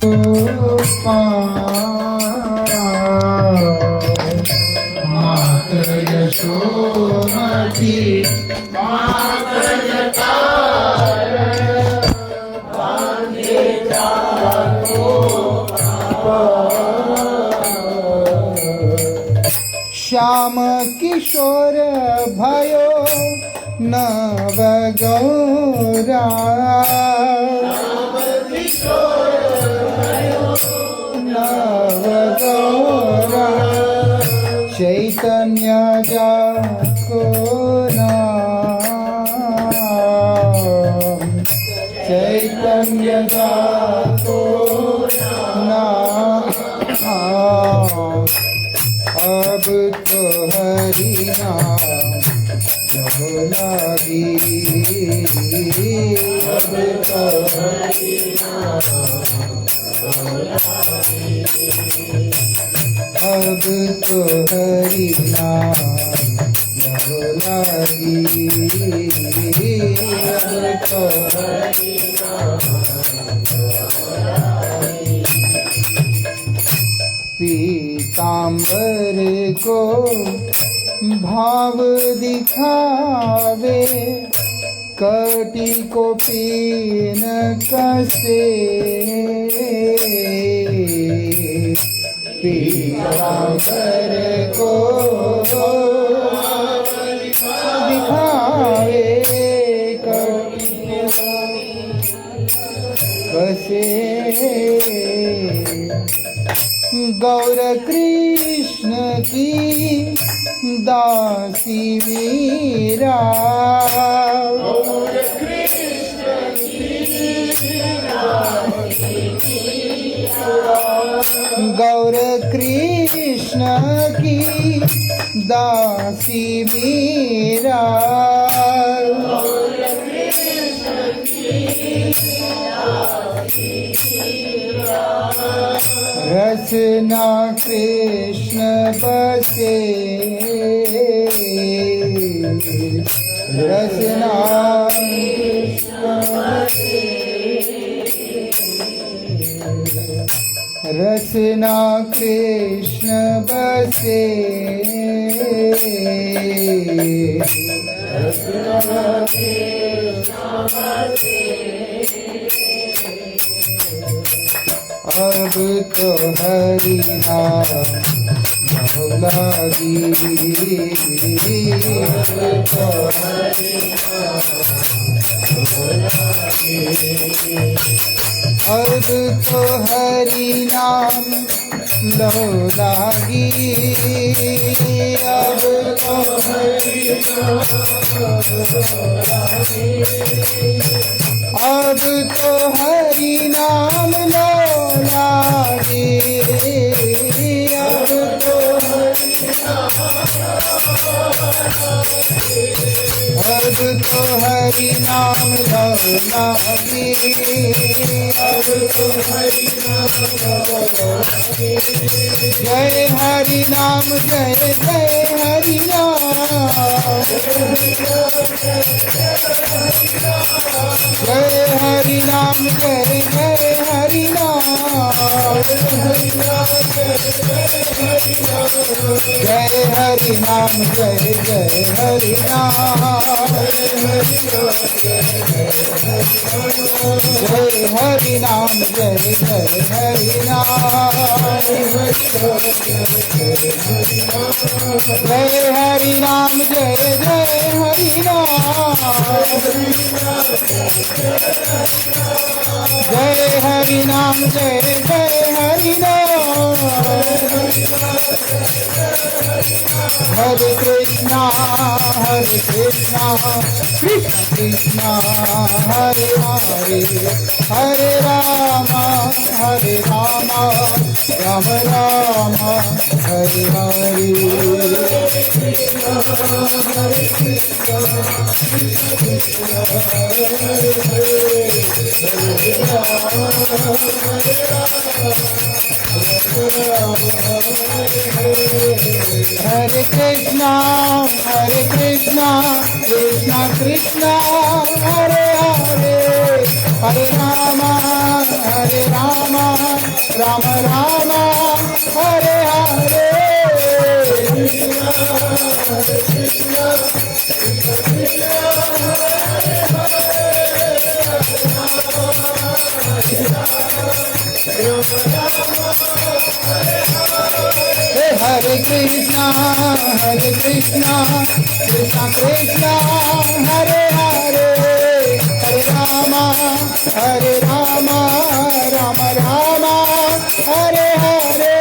मात्र यशोमती मात्र जटार बांधे जातो श्याम किशोर भयो नव गौरा नव गौरा चैतन्य जाको नाम चैतन्य जाको नाम अब तो हरि नाम लगी अब तो हरि नाम अब तो हरि नाम लगी अब तो हरि पीतांबर को भाव दिखावे कटी को पीन कसे पीतांबर को दिखावे कटी कसे गौर कृष्ण की दासी मीरा गौर कृष्ण की दासी मीरा गौर कृष्ण की दासी मीरा गौर कृष्ण की दासी मीरा रसना कृष्ण बसे रसना रसना कृष्ण बसे रसना कृष्ण बसे अब तो हरि नाम लगी अब तो हरि नाम लगी अब तो हरि अब तो हरि नाम लागे अब तो हरि नाम लागे अब तो हरि नाम लागे जय हरि नाम जय जय हरि नाम जय हरि नाम जय जय हरि नाम जय हरि नाम जय जय हरि नाम जय हरि नाम जय जय हरि नाम जय हरि नाम जय जय हरि नाम जय हरि नाम जय जय हरि नाम हरे कृष्णा कृष्ण कृष्ण हरे हरे हरे राम राम राम हरे हरे हरे कृष्णा कृष्ण कृष्ण हरे हरे हरे राम राम राम हरे हरे हरे कृष्णा कृष्णा कृष्णा हरे हरे हरे राम राम राम हरे हरे हरे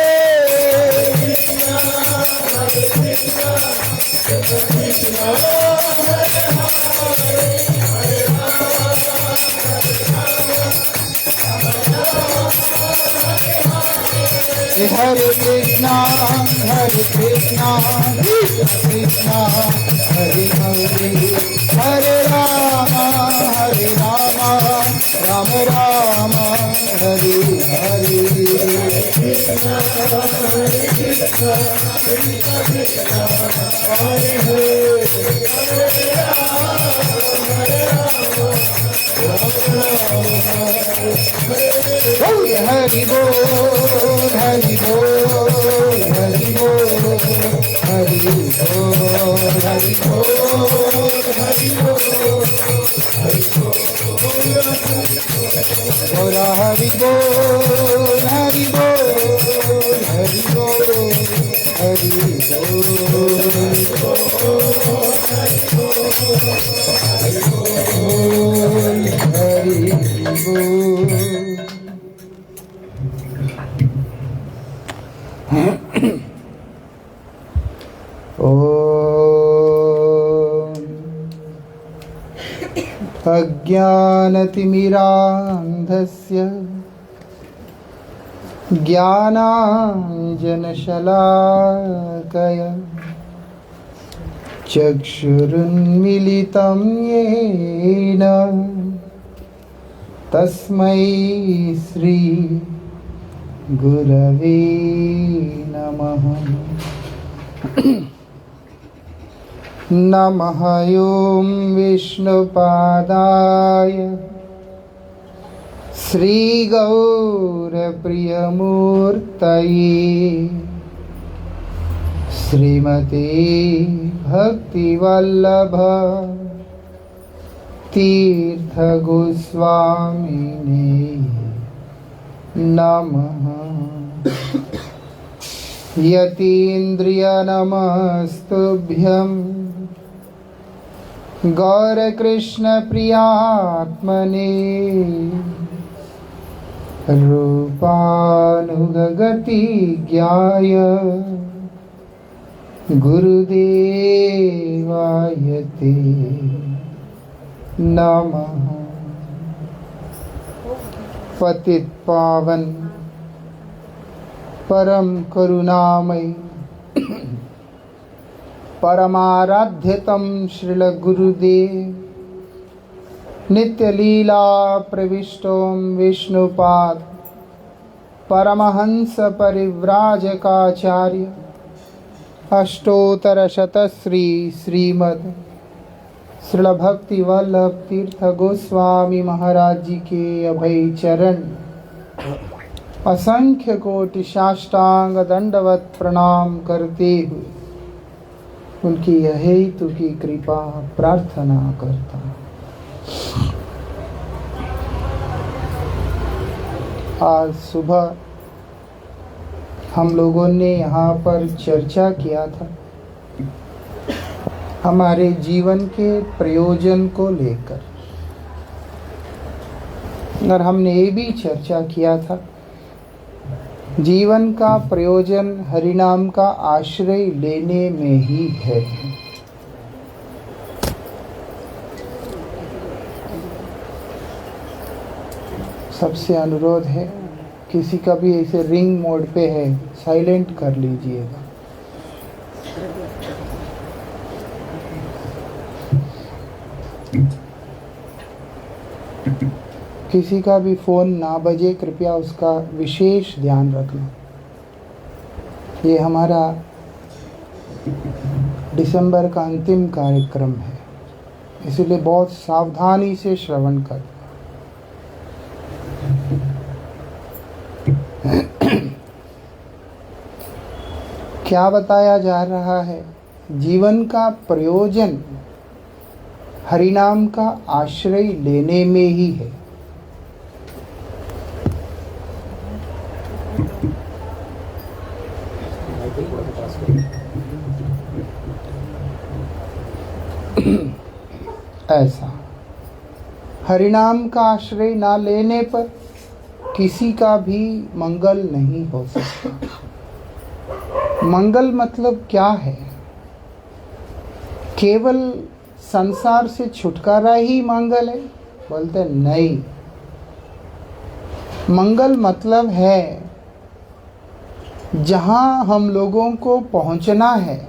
कृष्णा कृष्णा हरे हरे हरे राम राम राम हरे हरे हरि बोल हरि बोल हरि बोल हरि बोल हरि बोल हरि बोल बोला हरि बोल हरि बोल हरि बोल हरि बोल हरि बोल। अज्ञानतिमिरान्धस्य ज्ञानाञ्जनशलाकया चक्षुरुन्मीलितं येन तस्मै श्री गुरवे नमः। नमः ॐ विष्णुपादाय श्रीगौरप्रियमूर्तये श्रीमते भक्तिवल्लभ तीर्थगोस्वामिने नमः। यतीन्द्रियनमस्तुभ्यं गौरकृष्णप्रियात्मने रूपानुगतिज्ञाय गुरुदेवाय ते नमः। पतित पावन परम करुणामय परमाराध्यतम श्रील गुरुदेव नित्य लीला प्रविष्टों विष्णुपाद परमहंस परिव्राजकाचार्य अष्टोत्तर शतश्री श्रीमद श्रील भक्ति वल्लभ तीर्थ गोस्वामी महाराज जी के अभय चरण असंख्य कोटि साष्टांग दंडवत प्रणाम करते हुए उनकी अहेतु की कृपा प्रार्थना करता। आज सुबह हम लोगों ने यहाँ पर चर्चा किया था हमारे जीवन के प्रयोजन को लेकर, और हमने ये भी चर्चा किया था जीवन का प्रयोजन हरिनाम का आश्रय लेने में ही है। सबसे अनुरोध है किसी का भी ऐसे रिंग मोड पे है साइलेंट कर लीजिएगा। किसी का भी फ़ोन ना बजे, कृपया उसका विशेष ध्यान रखना। ये हमारा दिसंबर का अंतिम कार्यक्रम है, इसलिए बहुत सावधानी से श्रवण कर। क्या बताया जा रहा है? जीवन का प्रयोजन हरिनाम का आश्रय लेने में ही है। ऐसा हरिनाम का आश्रय ना लेने पर किसी का भी मंगल नहीं हो सकता। मंगल मतलब क्या है? केवल संसार से छुटकारा ही मंगल है? बोलते नहीं। मंगल मतलब है जहां हम लोगों को पहुंचना है,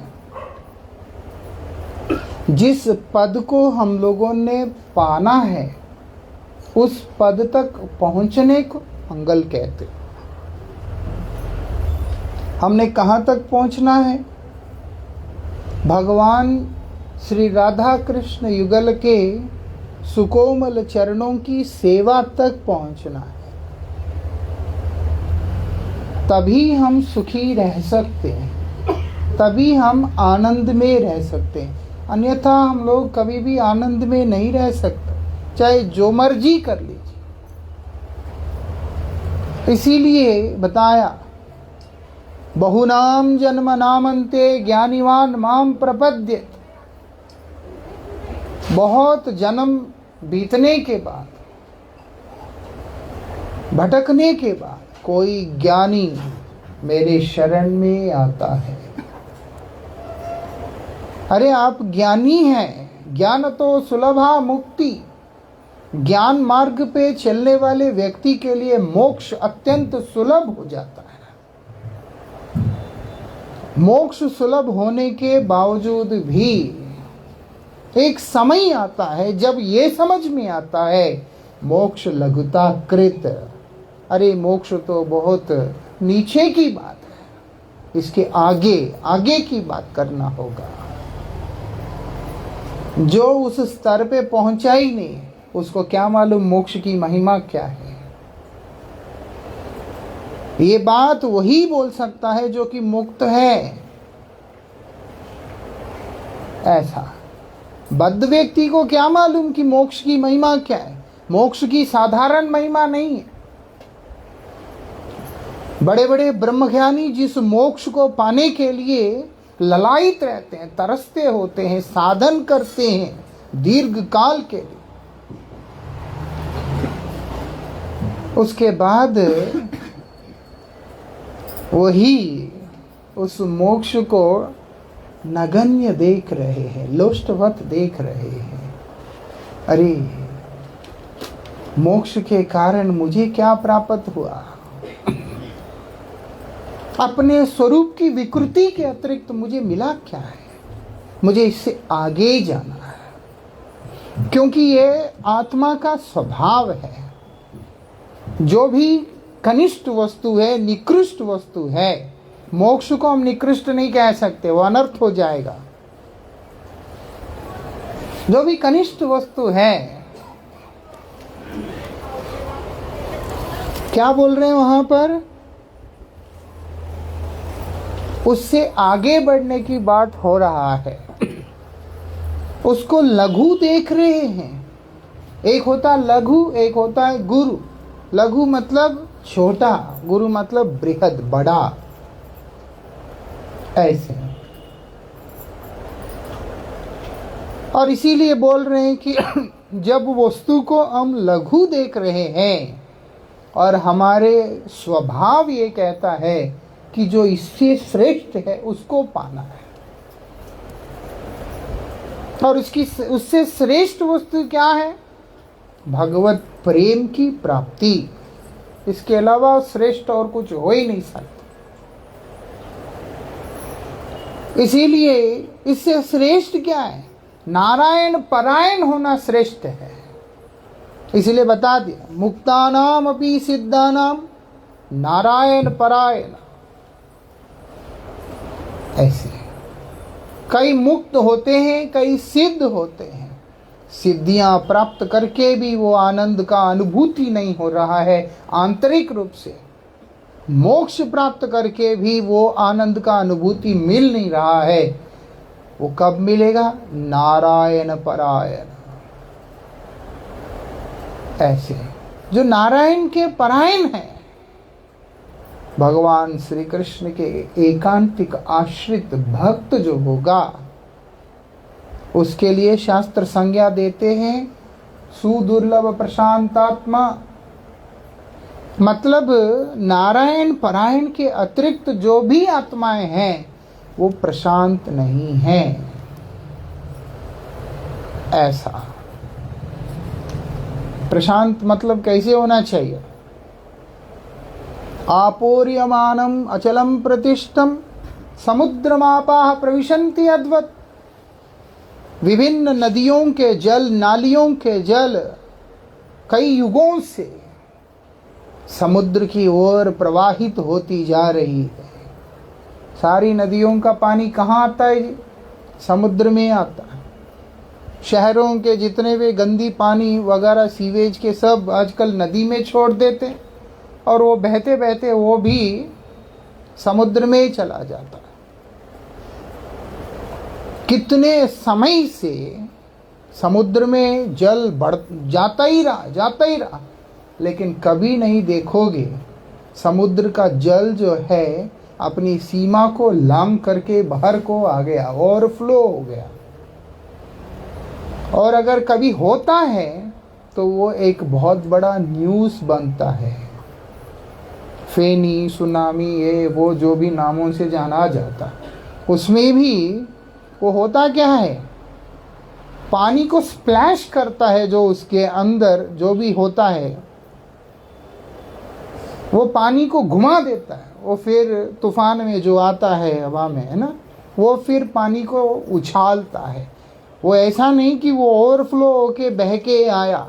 जिस पद को हम लोगों ने पाना है, उस पद तक पहुंचने को मंगल कहते। हमने कहाँ तक पहुंचना है? भगवान श्री राधा कृष्ण युगल के सुकोमल चरणों की सेवा तक पहुंचना है। तभी हम सुखी रह सकते हैं, तभी हम आनंद में रह सकते हैं। अन्यथा हम लोग कभी भी आनंद में नहीं रह सकते, चाहे जो मर्जी कर लीजिए। इसीलिए बताया, बहुनाम जन्म नामन्ते ज्ञानिवान माम प्रपद्येत। बहुत जन्म बीतने के बाद, भटकने के बाद कोई ज्ञानी मेरे शरण में आता है। अरे आप ज्ञानी हैं, ज्ञान तो सुलभा मुक्ति। ज्ञान मार्ग पे चलने वाले व्यक्ति के लिए मोक्ष अत्यंत सुलभ हो जाता है। मोक्ष सुलभ होने के बावजूद भी एक समय आता है जब ये समझ में आता है मोक्ष लघुता कृत। अरे मोक्ष तो बहुत नीचे की बात है, इसके आगे आगे की बात करना होगा। जो उस स्तर पे पहुंचा ही नहीं, उसको क्या मालूम मोक्ष की महिमा क्या है। ये बात वही बोल सकता है जो कि मुक्त है। ऐसा बद्ध व्यक्ति को क्या मालूम कि मोक्ष की महिमा क्या है। मोक्ष की साधारण महिमा नहीं है। बड़े बड़े ब्रह्मज्ञानी जिस मोक्ष को पाने के लिए ललायित रहते हैं, तरसते होते हैं, साधन करते हैं दीर्घ काल के लिए, उसके बाद वही उस मोक्ष को नगण्य देख रहे हैं, लोष्टवत देख रहे हैं। अरे मोक्ष के कारण मुझे क्या प्राप्त हुआ? अपने स्वरूप की विकृति के अतिरिक्त मुझे मिला क्या है? मुझे इससे आगे जाना है, क्योंकि ये आत्मा का स्वभाव है। जो भी कनिष्ठ वस्तु है, निकृष्ट वस्तु है, मोक्ष को हम निकृष्ट नहीं कह सकते, वो अनर्थ हो जाएगा। जो भी कनिष्ठ वस्तु है, क्या बोल रहे हैं वहां पर? उससे आगे बढ़ने की बात हो रहा है। उसको लघु देख रहे हैं। एक होता लघु, एक होता है गुरु। लघु मतलब छोटा, गुरु मतलब बृहद, बड़ा। ऐसे और इसीलिए बोल रहे हैं कि जब वस्तु को हम लघु देख रहे हैं और हमारे स्वभाव ये कहता है कि जो इससे श्रेष्ठ है उसको पाना है, और उससे श्रेष्ठ वस्तु क्या है? भगवत प्रेम की प्राप्ति। इसके अलावा श्रेष्ठ और कुछ हो ही नहीं सकता। इसीलिए इससे श्रेष्ठ क्या है? नारायण परायण होना श्रेष्ठ है। इसलिए बता दिया, मुक्तानाम अपि सिद्धानाम नारायण परायण। ऐसे कई मुक्त होते हैं, कई सिद्ध होते हैं। सिद्धियां प्राप्त करके भी वो आनंद का अनुभूति नहीं हो रहा है आंतरिक रूप से। मोक्ष प्राप्त करके भी वो आनंद का अनुभूति मिल नहीं रहा है, वो कब मिलेगा? नारायण परायण। ऐसे जो नारायण के परायण हैं, भगवान श्री कृष्ण के एकांतिक आश्रित भक्त जो होगा, उसके लिए शास्त्र संज्ञा देते हैं सुदुर्लभ प्रशांतात्मा। मतलब नारायण परायण के अतिरिक्त जो भी आत्माएं हैं वो प्रशांत नहीं हैं। ऐसा प्रशांत मतलब कैसे होना चाहिए? आपोर्यमानम अचलम प्रतिष्ठम समुद्रमापाः प्रविशन्ति अद्वत्। विभिन्न नदियों के जल, नालियों के जल कई युगों से समुद्र की ओर प्रवाहित होती जा रही है। सारी नदियों का पानी कहाँ आता है जी? समुद्र में आता है। शहरों के जितने भी गंदी पानी वगैरह सीवेज के सब आजकल नदी में छोड़ देते हैं और वो बहते बहते वो भी समुद्र में ही चला जाता है। कितने समय से समुद्र में जल बढ़ जाता ही रहा, लेकिन कभी नहीं देखोगे समुद्र का जल जो है अपनी सीमा को लांघ करके बाहर को आ गया, ओवरफ्लो हो गया। और अगर कभी होता है तो वो एक बहुत बड़ा न्यूज़ बनता है। फेनी, सुनामी, ये वो जो भी नामों से जाना जाता, उसमें भी वो होता क्या है? पानी को स्प्लैश करता है, जो उसके अंदर जो भी होता है वो पानी को घुमा देता है। वो फिर तूफान में जो आता है हवा में, है ना, वो फिर पानी को उछालता है। वो ऐसा नहीं कि वो ओवरफ्लो होके बह के आया।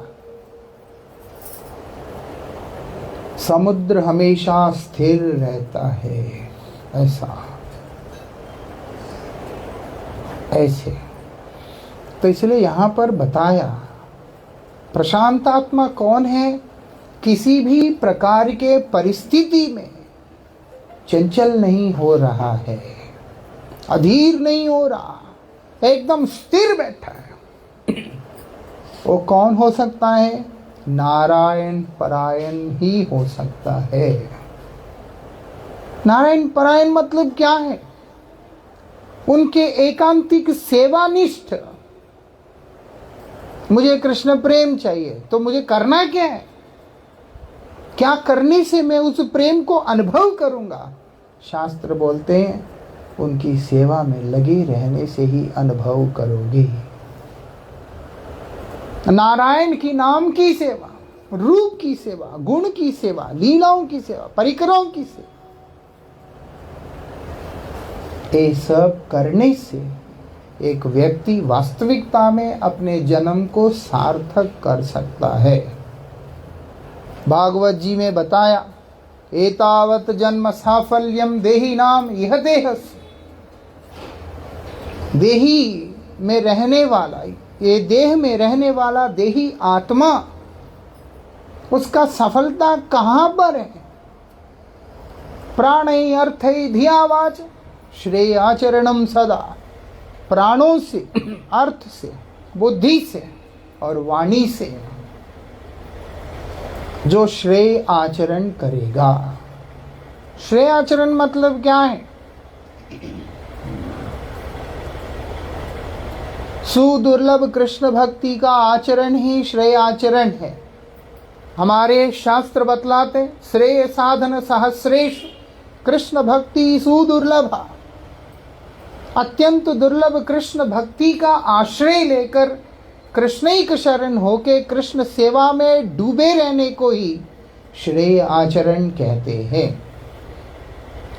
समुद्र हमेशा स्थिर रहता है। ऐसे तो इसलिए यहाँ पर बताया प्रशांत आत्मा कौन है? किसी भी प्रकार के परिस्थिति में चंचल नहीं हो रहा है, अधीर नहीं हो रहा, एकदम स्थिर बैठा है। वो कौन हो सकता है? नारायण परायण ही हो सकता है। नारायण परायण मतलब क्या है? उनके एकांतिक सेवानिष्ठ। मुझे कृष्ण प्रेम चाहिए तो मुझे करना क्या है? क्या करने से मैं उस प्रेम को अनुभव करूंगा? शास्त्र बोलते हैं उनकी सेवा में लगे रहने से ही अनुभव करोगे। नारायण की नाम की सेवा, रूप की सेवा, गुण की सेवा, लीलाओं की सेवा, परिकरों की सेवा, ये सब करने से एक व्यक्ति वास्तविकता में अपने जन्म को सार्थक कर सकता है। भागवत जी में बताया, एतावत जन्म साफल्यम देही नाम यह देहस्य। देही में रहने वाला, ये देह में रहने वाला देही आत्मा, उसका सफलता कहाँ पर है? प्राणै अर्थै धियावाच श्रेय आचरणम सदा। प्राणों से, अर्थ से, बुद्धि से और वाणी से जो श्रेय आचरण करेगा। श्रेय आचरण मतलब क्या है? सुदुर्लभ कृष्ण भक्ति का आचरण ही श्रेय आचरण है। हमारे शास्त्र बतलाते, श्रेय साधन सहस्रेश कृष्ण भक्ति सुदुर्लभा। अत्यंत दुर्लभ कृष्ण भक्ति का आश्रय लेकर कृष्णैक शरण होके कृष्ण सेवा में डूबे रहने को ही श्रेय आचरण कहते हैं।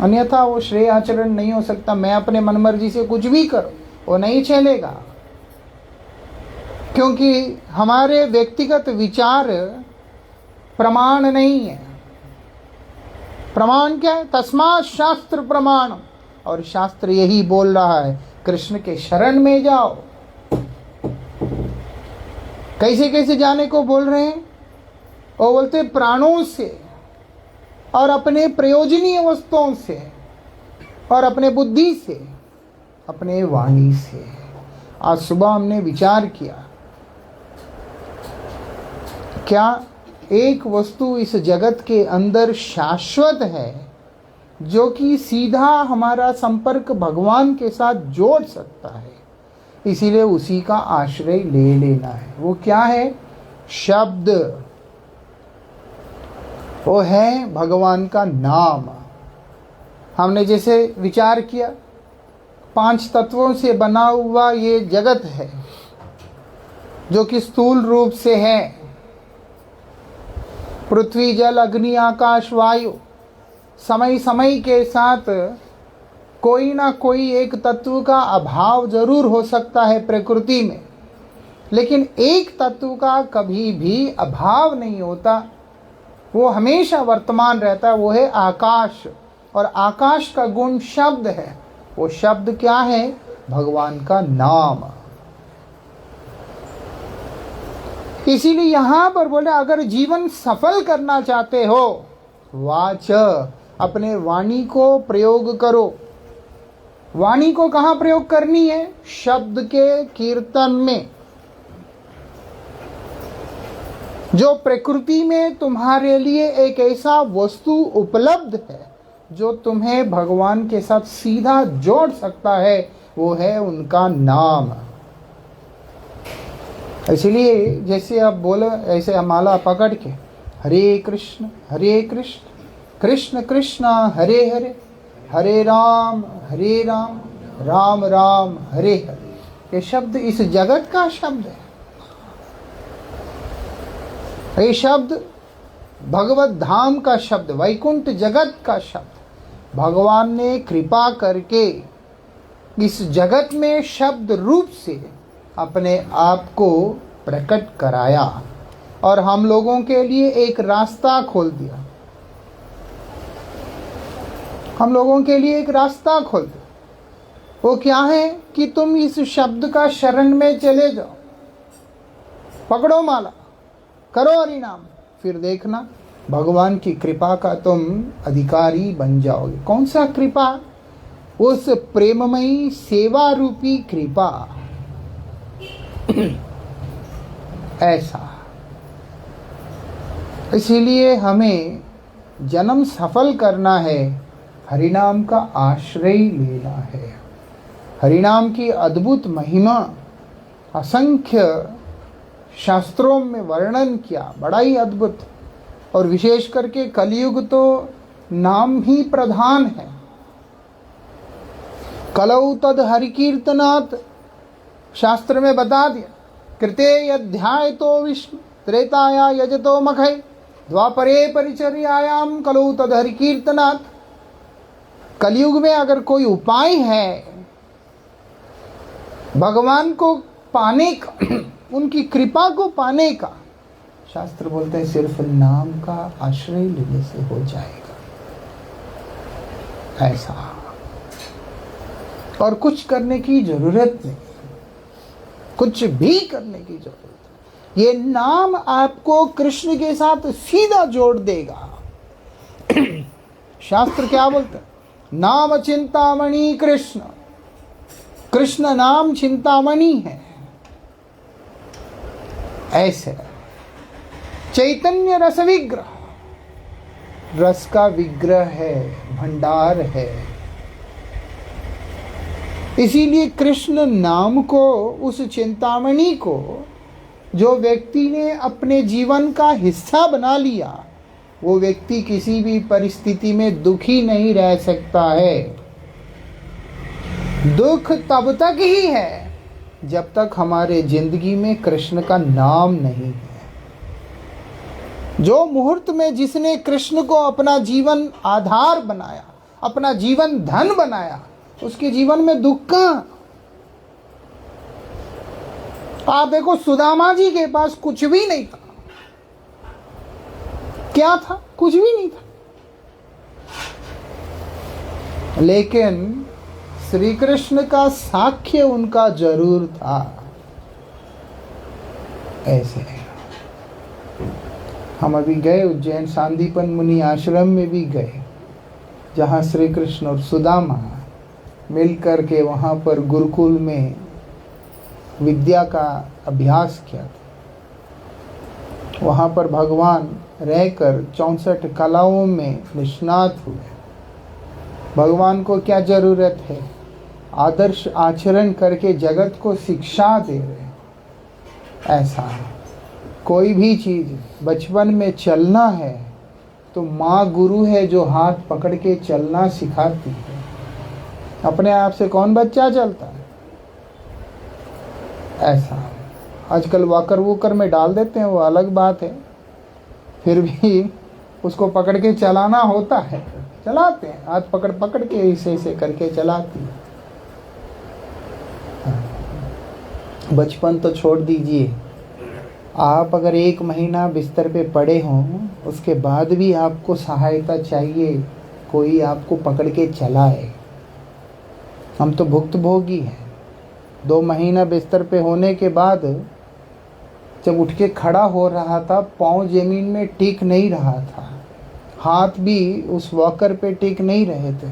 अन्यथा वो श्रेय आचरण नहीं हो सकता। मैं अपने मनमर्जी से कुछ भी करूं, वो नहीं चलेगा, क्योंकि हमारे व्यक्तिगत विचार प्रमाण नहीं है। प्रमाण क्या है? तस्मात् शास्त्र प्रमाण। और शास्त्र यही बोल रहा है, कृष्ण के शरण में जाओ। कैसे कैसे जाने को बोल रहे हैं? वो बोलते प्राणों से, और अपने प्रयोजनीय वस्तुओं से और अपने बुद्धि से, अपने वाणी से। आज सुबह हमने विचार किया, क्या एक वस्तु इस जगत के अंदर शाश्वत है जो कि सीधा हमारा संपर्क भगवान के साथ जोड़ सकता है? इसीलिए उसी का आश्रय ले लेना है। वो क्या है? शब्द। वो है भगवान का नाम। हमने जैसे विचार किया, 5 तत्वों से बना हुआ ये जगत है जो कि स्थूल रूप से है। पृथ्वी, जल, अग्नि, आकाश, वायु। समय समय के साथ कोई ना कोई एक तत्व का अभाव जरूर हो सकता है प्रकृति में, लेकिन एक तत्व का कभी भी अभाव नहीं होता। वो हमेशा वर्तमान रहता है। वो है आकाश। और आकाश का गुण शब्द है। वो शब्द क्या है? भगवान का नाम। इसीलिए यहां पर बोले, अगर जीवन सफल करना चाहते हो, वाच, अपने वाणी को प्रयोग करो। वाणी को कहां प्रयोग करनी है? शब्द के कीर्तन में। जो प्रकृति में तुम्हारे लिए एक ऐसा वस्तु उपलब्ध है जो तुम्हें भगवान के साथ सीधा जोड़ सकता है, वो है उनका नाम। इसलिए जैसे आप बोलो, ऐसे माला पकड़ के हरे कृष्ण कृष्ण कृष्ण हरे हरे, हरे राम राम राम हरे हरे। ये शब्द इस जगत का शब्द है। ये शब्द भगवत धाम का शब्द, वैकुंठ जगत का शब्द। भगवान ने कृपा करके इस जगत में शब्द रूप से अपने आप को प्रकट कराया और हम लोगों के लिए एक रास्ता खोल दिया। हम लोगों के लिए एक रास्ता खोल दिया। वो क्या है कि तुम इस शब्द का शरण में चले जाओ, पकड़ो माला, करो हरि नाम, फिर देखना भगवान की कृपा का तुम अधिकारी बन जाओगे। कौन सा कृपा? उस प्रेममयी सेवा रूपी कृपा। ऐसा। इसीलिए हमें जन्म सफल करना है, हरिनाम का आश्रय लेना है। हरिनाम की अद्भुत महिमा असंख्य शास्त्रों में वर्णन किया, बड़ा ही अद्भुत। और विशेष करके कलयुग तो नाम ही प्रधान है। कलौ तद हरि कीर्तनात्, शास्त्र में बता दिया। कृते अध्याय तो विष्णु त्रेताया यजतो मखै, द्वापरे परिचर्यायाम कलौ तद हरि कीर्तनात्। कलयुग में अगर कोई उपाय है भगवान को पाने का, उनकी कृपा को पाने का, शास्त्र बोलते हैं सिर्फ नाम का आश्रय लेने से हो जाएगा। ऐसा। और कुछ करने की जरूरत नहीं, कुछ भी करने की जरूरत नहीं। ये नाम आपको कृष्ण के साथ सीधा जोड़ देगा। शास्त्र क्या बोलते हैं? नाम चिंतामणि कृष्ण। कृष्ण नाम चिंतामणि है। ऐसे चैतन्य रस विग्रह, रस का विग्रह है, भंडार है। इसीलिए कृष्ण नाम को, उस चिंतामणि को जो व्यक्ति ने अपने जीवन का हिस्सा बना लिया, वो व्यक्ति किसी भी परिस्थिति में दुखी नहीं रह सकता है। दुख तब तक ही है जब तक हमारे जिंदगी में कृष्ण का नाम नहीं है। जो मुहूर्त में जिसने कृष्ण को अपना जीवन आधार बनाया, अपना जीवन धन बनाया, उसके जीवन में दुख कहाँ? आप देखो, सुदामा जी के पास कुछ भी नहीं था। क्या था? कुछ भी नहीं था, लेकिन श्री कृष्ण का साक्ष्य उनका जरूर था। ऐसे हम अभी गए उज्जैन, सांदीपन मुनि आश्रम में भी गए, जहाँ श्री कृष्ण और सुदामा मिल कर के वहाँ पर गुरुकुल में विद्या का अभ्यास किया था। वहाँ पर भगवान रहकर 64 कलाओं में निष्णात हुए। भगवान को क्या जरूरत है, आदर्श आचरण करके जगत को शिक्षा दे रहे। ऐसा कोई भी चीज़ बचपन में चलना है तो माँ गुरु है जो हाथ पकड़ के चलना सिखाती है। अपने आप से कौन बच्चा चलता है? ऐसा आजकल वॉकर वूकर में डाल देते हैं, वो अलग बात है, फिर भी उसको पकड़ के चलाना होता है, चलाते हैं, हाथ पकड़ पकड़ के ऐसे करके चलाती है। बचपन तो छोड़ दीजिए, आप अगर 1 महीना बिस्तर पे पड़े हों, उसके बाद भी आपको सहायता चाहिए, कोई आपको पकड़ के चलाए। हम तो भुक्तभोगी हैं। 2 महीना बिस्तर पे होने के बाद जब उठ के खड़ा हो रहा था, पाँव ज़मीन में टिक नहीं रहा था, हाथ भी उस वॉकर पे टिक नहीं रहे थे।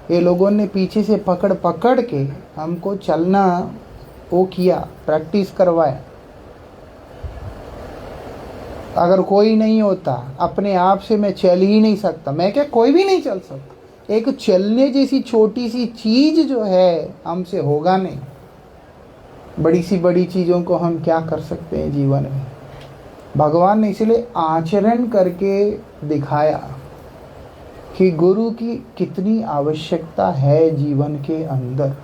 ये लोगों ने पीछे से पकड़ पकड़ के हमको चलना वो किया, प्रैक्टिस करवाया। अगर कोई नहीं होता, अपने आप से मैं चल ही नहीं सकता। मैं क्या, कोई भी नहीं चल सकता। एक चलने जैसी छोटी सी चीज़ जो है हमसे होगा नहीं। बड़ी सी बड़ी चीज़ों को हम क्या कर सकते हैं जीवन में। भगवान ने इसलिए आचरण करके दिखाया कि गुरु की कितनी आवश्यकता है जीवन के अंदर।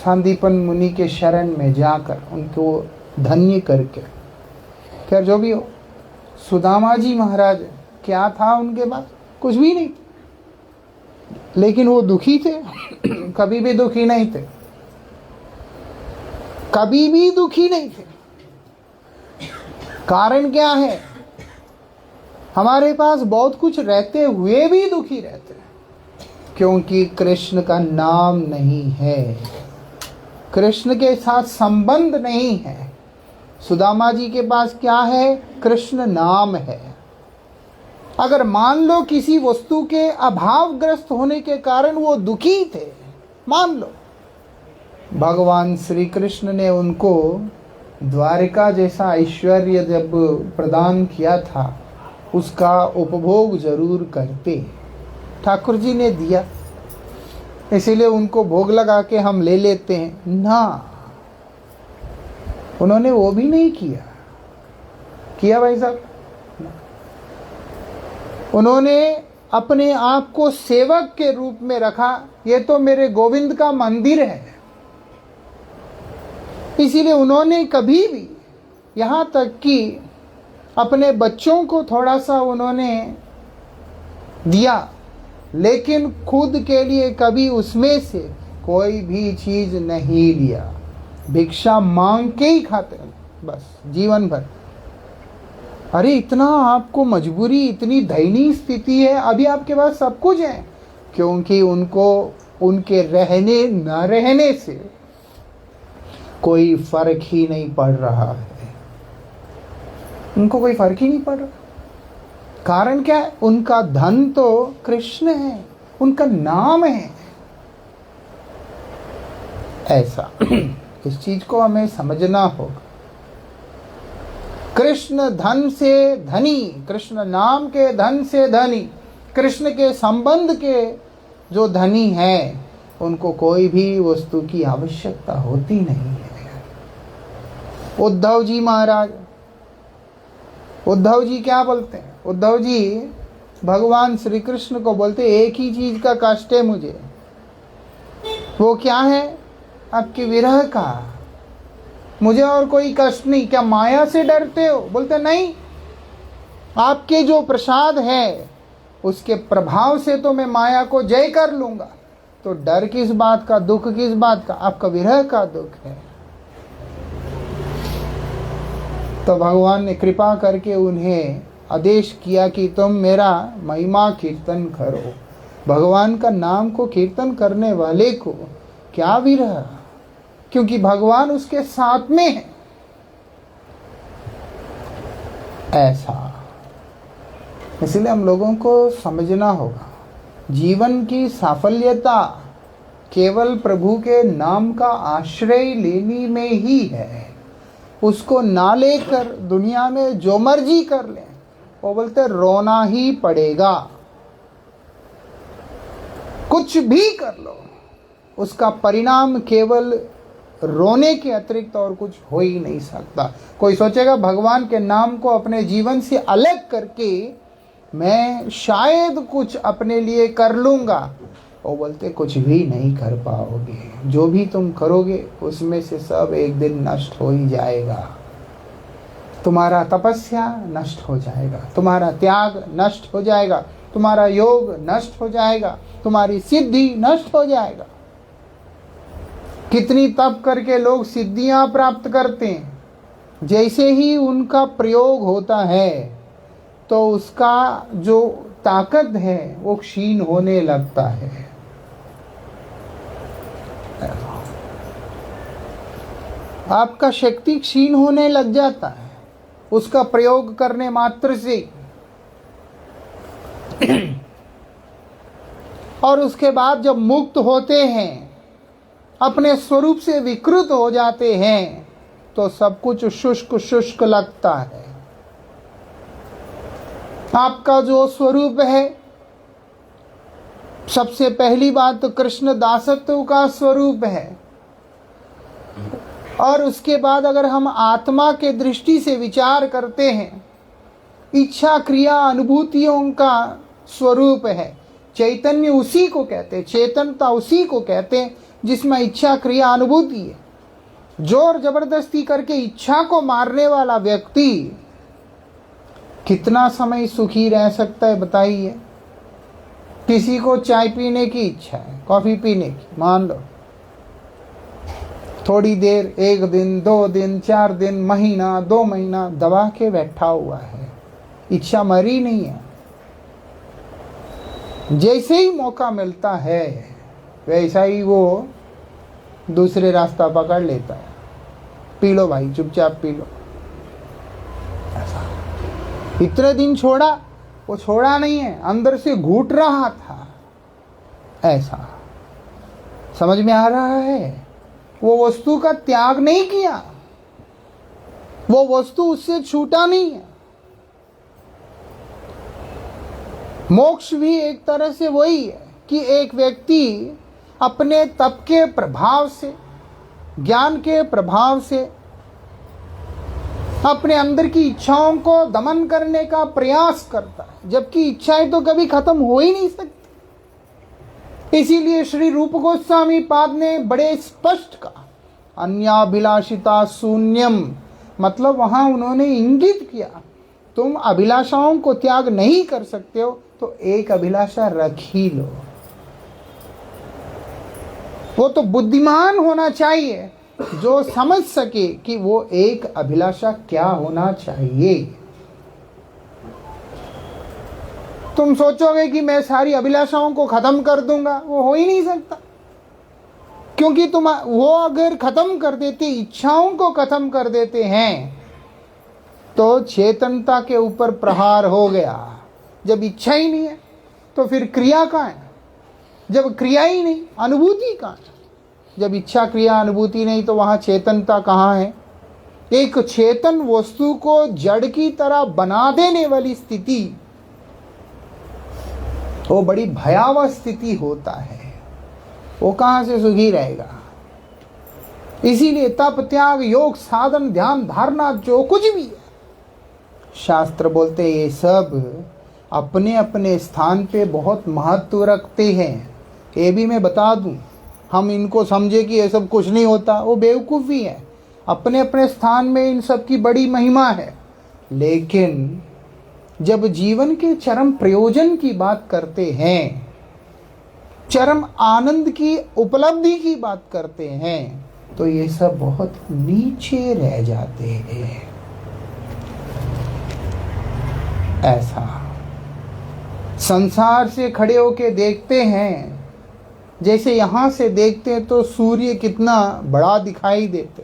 सांदीपन मुनि के शरण में जाकर उनको धन्य करके, खैर जो भी हो, सुदामा जी महाराज क्या था उनके पास? कुछ भी नहीं, लेकिन वो दुखी थे। कभी भी दुखी नहीं थे, कभी भी दुखी नहीं थे। कारण क्या है? हमारे पास बहुत कुछ रहते हुए भी दुखी रहते हैं, क्योंकि कृष्ण का नाम नहीं है, कृष्ण के साथ संबंध नहीं है। सुदामा जी के पास क्या है? कृष्ण नाम है। अगर मान लो किसी वस्तु के अभावग्रस्त होने के कारण वो दुखी थे, मान लो, भगवान श्री कृष्ण ने उनको द्वारिका जैसा ऐश्वर्य जब प्रदान किया था, उसका उपभोग जरूर करते। ठाकुर जी ने दिया, इसीलिए उनको भोग लगा के हम ले लेते हैं ना। उन्होंने वो भी नहीं किया भाई साहब। उन्होंने अपने आप को सेवक के रूप में रखा। ये तो मेरे गोविंद का मंदिर है। इसीलिए उन्होंने कभी भी, यहाँ तक कि अपने बच्चों को थोड़ा सा उन्होंने दिया, लेकिन खुद के लिए कभी उसमें से कोई भी चीज़ नहीं लिया। भिक्षा मांग के ही खाते बस जीवन भर। अरे इतना आपको मजबूरी, इतनी दयनीय स्थिति है, अभी आपके पास सब कुछ है, क्योंकि उनको उनके रहने न रहने से कोई फर्क ही नहीं पड़ रहा है। उनको कोई फर्क ही नहीं पड़ रहा। कारण क्या है? उनका धन तो कृष्ण है, उनका नाम है। ऐसा इस चीज को हमें समझना होगा। कृष्ण धन से धनी, कृष्ण नाम के धन से धनी, कृष्ण के संबंध के जो धनी हैं, उनको कोई भी वस्तु की आवश्यकता होती नहीं है। उद्धव जी महाराज, उद्धव जी क्या बोलते हैं? उद्धव जी भगवान श्री कृष्ण को बोलते, एक ही चीज का कष्ट है मुझे। वो क्या है? आपके विरह का। मुझे और कोई कष्ट नहीं। क्या माया से डरते हो? बोलते नहीं, आपके जो प्रसाद है उसके प्रभाव से तो मैं माया को जय कर लूंगा। तो डर किस बात का, दुख किस बात का? आपका विरह का दुख है। तो भगवान ने कृपा करके उन्हें आदेश किया कि तुम मेरा महिमा कीर्तन करो। भगवान का नाम को कीर्तन करने वाले को क्या विरह, क्योंकि भगवान उसके साथ में है। ऐसा इसलिए हम लोगों को समझना होगा, जीवन की साफल्यता केवल प्रभु के नाम का आश्रय लेने में ही है। उसको ना लेकर दुनिया में जो मर्जी कर लें, वो बोलते रोना ही पड़ेगा। कुछ भी कर लो, उसका परिणाम केवल रोने के अतिरिक्त और कुछ हो ही नहीं सकता। कोई सोचेगा भगवान के नाम को अपने जीवन से अलग करके मैं शायद कुछ अपने लिए कर लूँगा, वो बोलते कुछ भी नहीं कर पाओगे। जो भी तुम करोगे उसमें से सब एक दिन नष्ट हो ही जाएगा। तुम्हारा तपस्या नष्ट हो जाएगा, तुम्हारा त्याग नष्ट हो जाएगा, तुम्हारा योग नष्ट हो जाएगा, तुम्हारी सिद्धि नष्ट हो जाएगा। कितनी तप करके लोग सिद्धियां प्राप्त करते हैं, जैसे ही उनका प्रयोग होता है तो उसका जो ताकत है वो क्षीण होने लगता है। आपका शक्ति क्षीण होने लग जाता है उसका प्रयोग करने मात्र से। और उसके बाद जब मुक्त होते हैं, अपने स्वरूप से विकृत हो जाते हैं, तो सब कुछ शुष्क शुष्क लगता है। आपका जो स्वरूप है, सबसे पहली बात तो कृष्ण दासत्व का स्वरूप है। और उसके बाद अगर हम आत्मा के दृष्टि से विचार करते हैं, इच्छा क्रिया अनुभूतियों का स्वरूप है। चैतन्य उसी को कहते हैं, चेतनता उसी को कहते हैं जिसमें इच्छा क्रिया अनुभूति है। जोर जबरदस्ती करके इच्छा को मारने वाला व्यक्ति कितना समय सुखी रह सकता है बताइए। किसी को चाय पीने की इच्छा है, कॉफी पीने की, मान लो थोड़ी देर, 1 दिन 2 दिन 4 दिन, महीना 2 महीना दबा के बैठा हुआ है, इच्छा मरी नहीं है। जैसे ही मौका मिलता है वैसा ही वो दूसरे रास्ता पकड़ लेता है। पी लो भाई, चुपचाप पी लो। ऐसा इतने दिन छोड़ा, वो छोड़ा नहीं है, अंदर से घूट रहा था। ऐसा समझ में आ रहा है? वो वस्तु का त्याग नहीं किया, वो वस्तु उससे छूटा नहीं है। मोक्ष भी एक तरह से वही है कि एक व्यक्ति अपने तप के प्रभाव से, ज्ञान के प्रभाव से अपने अंदर की इच्छाओं को दमन करने का प्रयास करता है, जबकि इच्छाएं तो कभी खत्म हो ही नहीं सकती। इसीलिए श्री रूप गोस्वामी पाद ने बड़े स्पष्ट कहा, अन्याभिलाषिता शून्यम, मतलब वहां उन्होंने इंगित किया तुम अभिलाषाओं को त्याग नहीं कर सकते हो तो एक अभिलाषा रख ही लो। वो तो बुद्धिमान होना चाहिए जो समझ सके कि वो एक अभिलाषा क्या होना चाहिए। तुम सोचोगे कि मैं सारी अभिलाषाओं को खत्म कर दूंगा, वो हो ही नहीं सकता। क्योंकि तुम वो अगर खत्म कर देते, इच्छाओं को खत्म कर देते हैं, तो चेतनता के ऊपर प्रहार हो गया। जब इच्छा ही नहीं है तो फिर क्रिया कहाँ है? जब क्रिया ही नहीं, अनुभूति कहाँ है? जब इच्छा क्रिया अनुभूति नहीं तो वहाँ चेतनता कहाँ है? एक चेतन वस्तु को जड़ की तरह बना देने वाली स्थिति, वो बड़ी भयावह स्थिति होता है। वो कहाँ से सुखी रहेगा? इसीलिए तप, त्याग, योग, साधन, ध्यान, धारणा, जो कुछ भी है, शास्त्र बोलते हैं ये सब अपने अपने स्थान पे बहुत महत्व रखते हैं। ये भी मैं बता दूं, हम इनको समझे कि ये सब कुछ नहीं होता, वो बेवकूफ़ी है। अपने अपने स्थान में इन सब की बड़ी महिमा है। लेकिन जब जीवन के चरम प्रयोजन की बात करते हैं, चरम आनंद की उपलब्धि की बात करते हैं, तो ये सब बहुत नीचे रह जाते हैं। ऐसा संसार से खड़े होके देखते हैं, जैसे यहाँ से देखते हैं तो सूर्य कितना बड़ा दिखाई देते,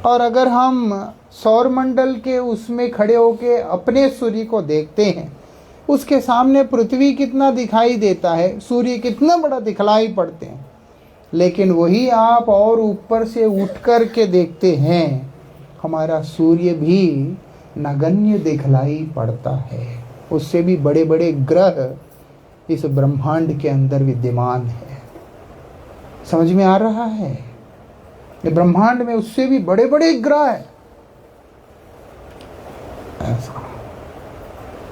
और अगर हम सौर मंडल के उसमें खड़े होके अपने सूर्य को देखते हैं, उसके सामने पृथ्वी कितना दिखाई देता है, सूर्य कितना बड़ा दिखलाई पड़ते हैं। लेकिन वही आप और ऊपर से उठ कर के देखते हैं, हमारा सूर्य भी नगण्य दिखलाई पड़ता है। उससे भी बड़े बड़े ग्रह इस ब्रह्मांड के अंदर विद्यमान है। समझ में आ रहा है? ये ब्रह्मांड में उससे भी बड़े बड़े ग्रह है ऐसा।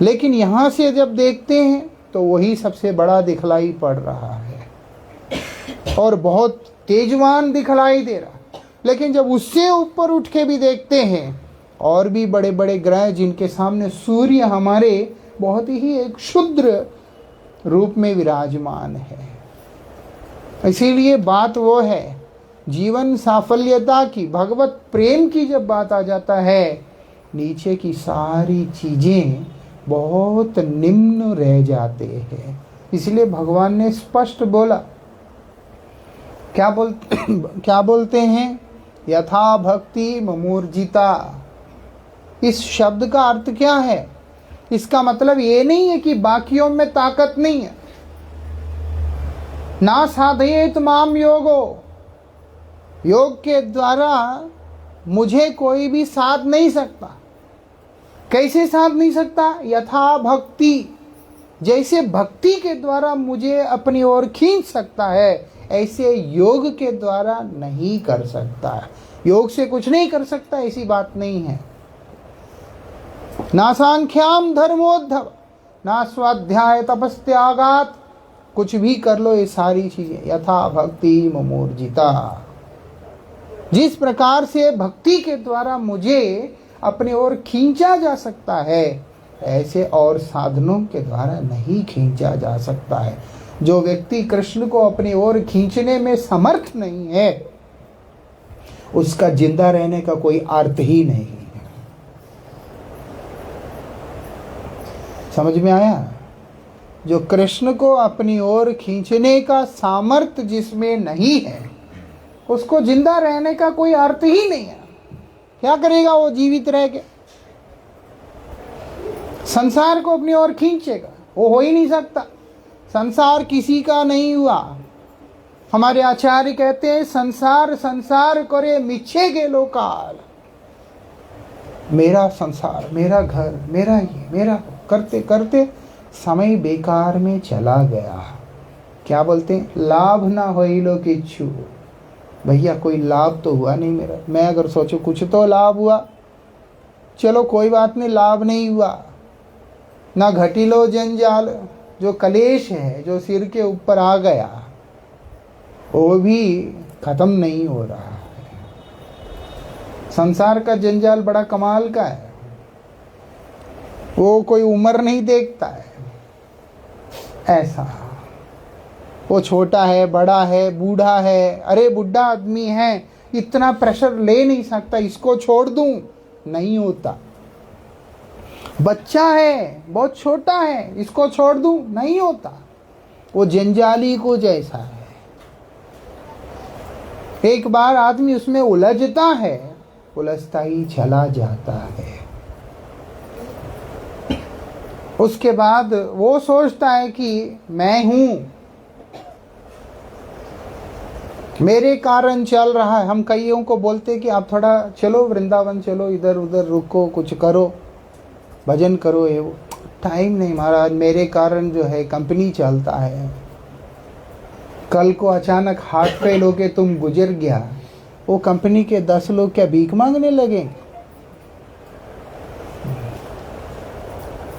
लेकिन यहां से जब देखते हैं तो वही सबसे बड़ा दिखलाई पड़ रहा है और बहुत तेजवान दिखलाई दे रहा है। लेकिन जब उससे ऊपर उठ के भी देखते हैं, और भी बड़े बड़े ग्रह जिनके सामने सूर्य हमारे बहुत ही एक क्षुद्र रूप में विराजमान है। इसीलिए बात वो है, जीवन साफल्यता की, भगवत प्रेम की जब बात आ जाता है, नीचे की सारी चीजें बहुत निम्न रह जाते हैं। इसलिए भगवान ने स्पष्ट बोला, क्या बोलते हैं? यथा भक्ति मुमूर्जिता। इस शब्द का अर्थ क्या है? इसका मतलब ये नहीं है कि बाकियों में ताकत नहीं है। ना साधयेत माम योगो, योग के द्वारा मुझे कोई भी साध नहीं सकता। कैसे साध नहीं सकता? यथा भक्ति, जैसे भक्ति के द्वारा मुझे अपनी ओर खींच सकता है, ऐसे योग के द्वारा नहीं कर सकता है। योग से कुछ नहीं कर सकता, ऐसी बात नहीं है। ना सांख्याम धर्मोद्धव, ना स्वाध्याय तपस्त्यागात, कुछ भी कर लो ये सारी चीजें। यथा भक्ति मुमूर्जिता, जिस प्रकार से भक्ति के द्वारा मुझे अपनी ओर खींचा जा सकता है, ऐसे और साधनों के द्वारा नहीं खींचा जा सकता है। जो व्यक्ति कृष्ण को अपनी ओर खींचने में समर्थ नहीं है, उसका जिंदा रहने का कोई अर्थ ही नहीं है। समझ में आया? जो कृष्ण को अपनी ओर खींचने का सामर्थ्य जिसमें नहीं है, उसको जिंदा रहने का कोई अर्थ ही नहीं है। क्या करेगा वो जीवित रह के? संसार को अपनी ओर खींचेगा? वो हो ही नहीं सकता। संसार किसी का नहीं हुआ। हमारे आचार्य कहते हैं, संसार संसार करे मिच्छे गेलो काल। मेरा संसार, मेरा घर, मेरा ये, मेरा करते करते समय बेकार में चला गया। क्या बोलते हैं? लाभ ना होइलो किच्छु। भैया कोई लाभ तो हुआ नहीं मेरा। मैं अगर सोचूं कुछ तो लाभ हुआ, चलो कोई बात नहीं, लाभ नहीं हुआ ना। घटिलो जंजाल, जो कलेश है जो सिर के ऊपर आ गया, वो भी खत्म नहीं हो रहा है। संसार का जंजाल बड़ा कमाल का है। वो कोई उम्र नहीं देखता है ऐसा। वो छोटा है, बड़ा है, बूढ़ा है, अरे बुढ़ा आदमी है, इतना प्रेशर ले नहीं सकता, इसको छोड़ दूं, नहीं होता। बच्चा है, बहुत छोटा है, इसको छोड़ दूं, नहीं होता। वो जंजाली को जैसा है। एक बार आदमी उसमें उलझता है, उलझता ही चला जाता है। उसके बाद वो सोचता है कि मैं हूं, मेरे कारण चल रहा है। हम कईयों को बोलते कि आप थोड़ा चलो वृंदावन चलो, इधर उधर रुको, कुछ करो, भजन करो, ये वो। टाइम नहीं महाराज, मेरे कारण जो है कंपनी चलता है। कल को अचानक हार्ट फेल होके तुम गुजर गया, वो कंपनी के 10 लोग क्या भीख मांगने लगेंगे?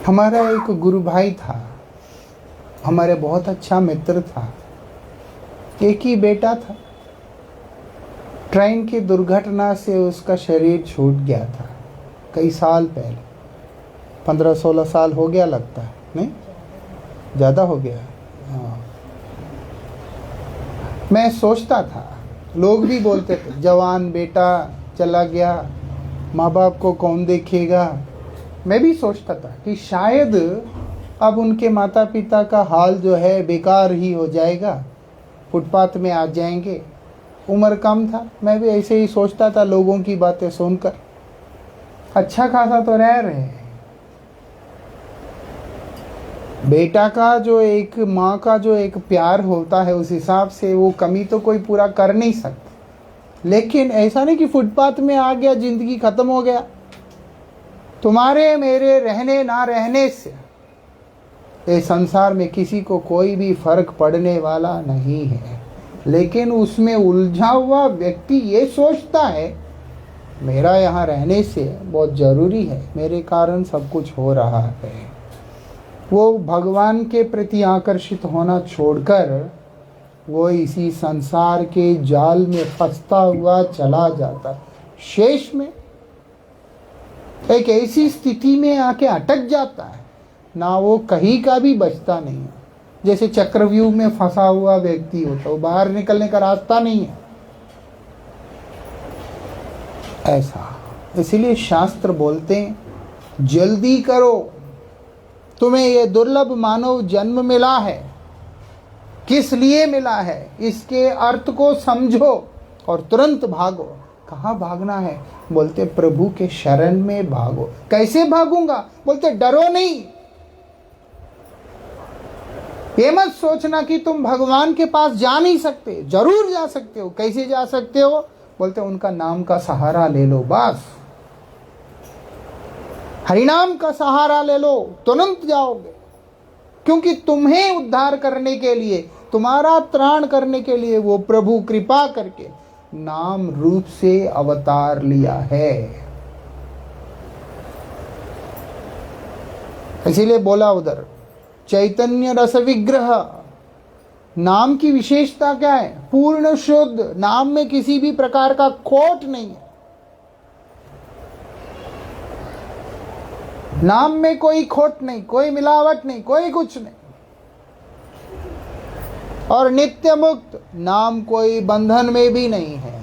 हमारा एक गुरु भाई था, हमारे बहुत अच्छा मित्र था, एक ही बेटा था। ट्रेन की दुर्घटना से उसका शरीर छूट गया था कई साल पहले। 15-16 साल हो गया लगता है, नहीं ज़्यादा हो गया। हाँ, मैं सोचता था, लोग भी बोलते थे जवान बेटा चला गया, माँ बाप को कौन देखेगा। मैं भी सोचता था कि शायद अब उनके माता पिता का हाल जो है बेकार ही हो जाएगा, फुटपाथ में आ जाएंगे। उम्र कम था, मैं भी ऐसे ही सोचता था लोगों की बातें सुनकर। अच्छा खासा तो रह रहे हैं। बेटा का जो एक माँ का जो एक प्यार होता है, उस हिसाब से वो कमी तो कोई पूरा कर नहीं सकता। लेकिन ऐसा नहीं कि फुटपाथ में आ गया, जिंदगी खत्म हो गया। तुम्हारे मेरे रहने ना रहने से इस संसार में किसी को कोई भी फर्क पड़ने वाला नहीं है। लेकिन उसमें उलझा हुआ व्यक्ति ये सोचता है मेरा यहाँ रहने से बहुत ज़रूरी है, मेरे कारण सब कुछ हो रहा है। वो भगवान के प्रति आकर्षित होना छोड़कर वो इसी संसार के जाल में फंसता हुआ चला जाता। शेष में एक ऐसी स्थिति में आके अटक जाता है, ना वो कहीं का भी बचता नहीं है। जैसे चक्रव्यूह में फंसा हुआ व्यक्ति होता, वो बाहर निकलने का रास्ता नहीं है। ऐसा इसीलिए शास्त्र बोलते हैं जल्दी करो, तुम्हें ये दुर्लभ मानव जन्म मिला है। किस लिए मिला है, इसके अर्थ को समझो और तुरंत भागो। कहाँ भागना है? बोलते प्रभु के शरण में भागो। कैसे भागूंगा? बोलते डरो नहीं। ये मत सोचना कि तुम भगवान के पास जा नहीं सकते, जरूर जा सकते हो। कैसे जा सकते हो? बोलते उनका नाम का सहारा ले लो, बस हरिनाम का सहारा ले लो, तुरंत जाओगे। क्योंकि तुम्हें उद्धार करने के लिए, तुम्हारा त्राण करने के लिए वो प्रभु कृपा करके नाम रूप से अवतार लिया है। इसीलिए बोला उधर चैतन्य रस विग्रह। नाम की विशेषता क्या है? पूर्ण शुद्ध। नाम में किसी भी प्रकार का खोट नहीं है। नाम में कोई खोट नहीं, कोई मिलावट नहीं, कोई कुछ नहीं। और नित्य मुक्त। नाम कोई बंधन में भी नहीं है।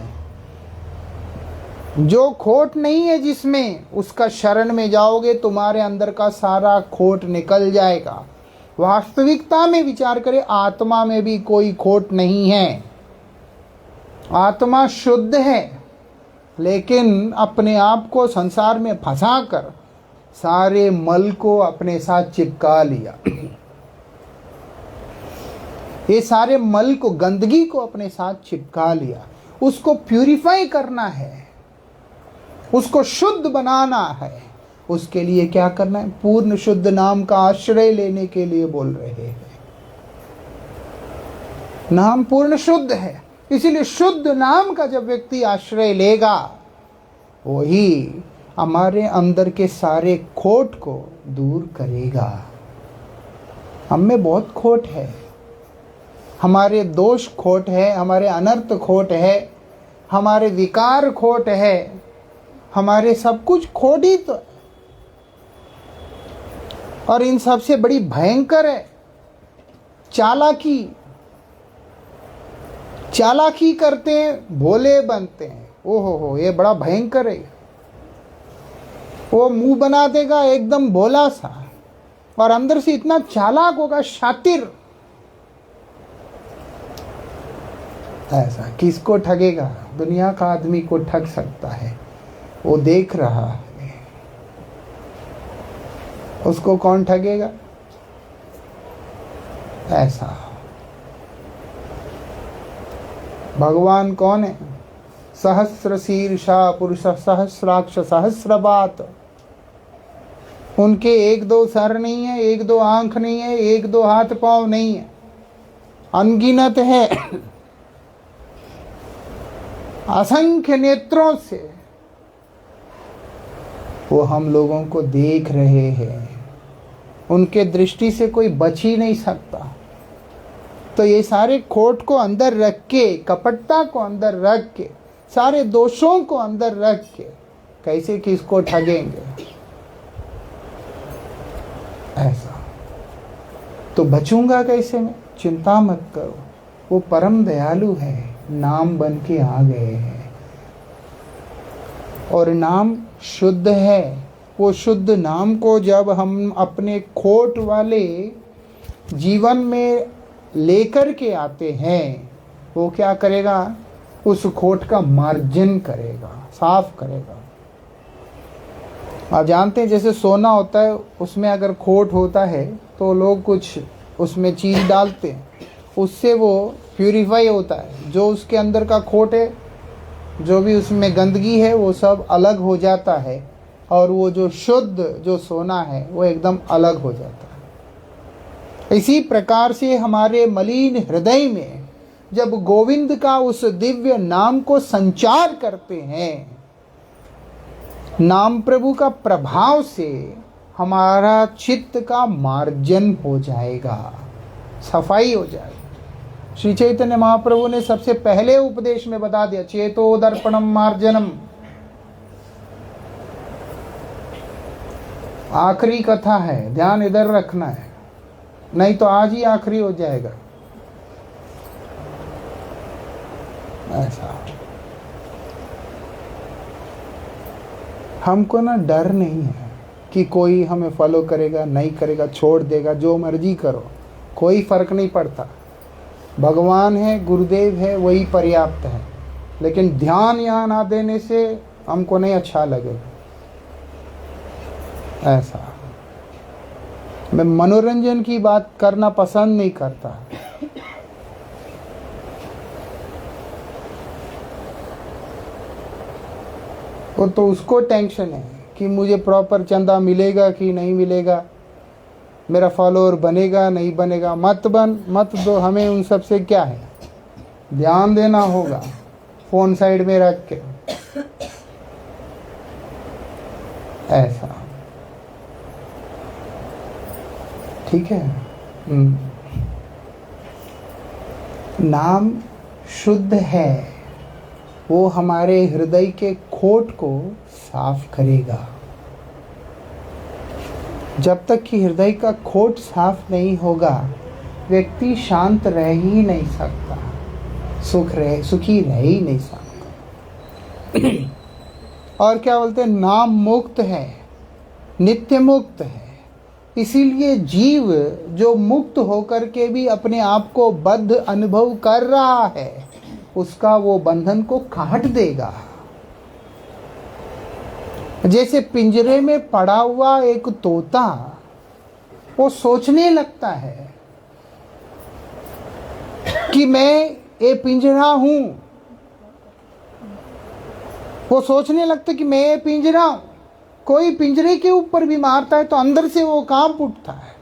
जो खोट नहीं है जिसमें, उसका शरण में जाओगे तुम्हारे अंदर का सारा खोट निकल जाएगा। वास्तविकता में विचार करें, आत्मा में भी कोई खोट नहीं है। आत्मा शुद्ध है, लेकिन अपने आप को संसार में फंसा कर सारे मल को अपने साथ चिपका लिया। ये सारे मल को, गंदगी को अपने साथ चिपका लिया। उसको प्यूरिफाई करना है, उसको शुद्ध बनाना है। उसके लिए क्या करना है? पूर्ण शुद्ध नाम का आश्रय लेने के लिए बोल रहे हैं। नाम पूर्ण शुद्ध है, इसीलिए शुद्ध नाम का जब व्यक्ति आश्रय लेगा, वही हमारे अंदर के सारे खोट को दूर करेगा। हम में बहुत खोट है, हमारे दोष खोट है, हमारे अनर्थ खोट है, हमारे विकार खोट है, हमारे सब कुछ खोट ही तो। और इन सबसे बड़ी भयंकर है चालाकी। चालाकी करते हैं, भोले बनते हैं। ओहो हो, ये बड़ा भयंकर है। वो मुंह बना देगा एकदम भोला सा, और अंदर से इतना चालाक होगा, शातिर। ऐसा किसको ठगेगा? दुनिया का आदमी को ठग सकता है। वो देख रहा है, उसको कौन ठगेगा? ऐसा भगवान कौन है? सहस्र शीर्षा पुरुष सहस्राक्ष सहस्रबात। उनके एक दो सर नहीं है, एक दो आंख नहीं है, एक दो हाथ पांव नहीं है, अनगिनत है। असंख्य नेत्रों से वो हम लोगों को देख रहे हैं। उनके दृष्टि से कोई बच ही नहीं सकता। तो ये सारे खोट को अंदर रख के, कपटता को अंदर रख के, सारे दोषों को अंदर रख के कैसे किसको ठगेंगे? ऐसा तो बचूंगा कैसे मैं? चिंता मत करो, वो परम दयालु है, नाम बन के आ गए हैं। और नाम शुद्ध है। वो शुद्ध नाम को जब हम अपने खोट वाले जीवन में लेकर के आते हैं, वो क्या करेगा? उस खोट का मार्जन करेगा, साफ करेगा। आप जानते हैं जैसे सोना होता है, उसमें अगर खोट होता है तो लोग कुछ उसमें चीज़ डालते हैं, उससे वो प्यूरिफाई होता है। जो उसके अंदर का खोट है, जो भी उसमें गंदगी है, वो सब अलग हो जाता है, और वो जो शुद्ध जो सोना है वो एकदम अलग हो जाता है। इसी प्रकार से हमारे मलिन हृदय में जब गोविंद का उस दिव्य नाम को संचार करते हैं, नाम प्रभु का प्रभाव से हमारा चित्त का मार्जन हो जाएगा, सफाई हो जाएगी। श्री चैतन्य महाप्रभु ने सबसे पहले उपदेश में बता दिया, चेतो दर्पणम मार्जनम। आखिरी कथा है, ध्यान इधर रखना है, नहीं तो आज ही आखिरी हो जाएगा। ऐसा हमको ना डर नहीं है कि कोई हमें फॉलो करेगा नहीं करेगा, छोड़ देगा, जो मर्जी करो, कोई फर्क नहीं पड़ता। भगवान है, गुरुदेव है, वही पर्याप्त है। लेकिन ध्यान यहाँ ना देने से हमको नहीं अच्छा लगेगा। ऐसा मैं मनोरंजन की बात करना पसंद नहीं करता। वो तो उसको टेंशन है कि मुझे प्रॉपर चंदा मिलेगा कि नहीं मिलेगा, मेरा फॉलोअर बनेगा नहीं बनेगा। मत दो, हमें उन सब से क्या है, ध्यान देना होगा फोन साइड में रख के। ऐसा ठीक है। नाम शुद्ध है, वो हमारे हृदय के खोट को साफ करेगा। जब तक कि हृदय का खोट साफ नहीं होगा, व्यक्ति शांत रह ही नहीं सकता, सुखी रह ही नहीं सकता। और क्या बोलते हैं, नाम मुक्त है, नित्य मुक्त है। इसीलिए जीव जो मुक्त होकर के भी अपने आप को बद्ध अनुभव कर रहा है, उसका वो बंधन को काट देगा। जैसे पिंजरे में पड़ा हुआ एक तोता, वो सोचने लगता है कि मैं ये पिंजरा हूं, वो सोचने लगता है कि मैं ये पिंजरा हूं। कोई पिंजरे के ऊपर भी मारता है तो अंदर से वो कांप उठता है।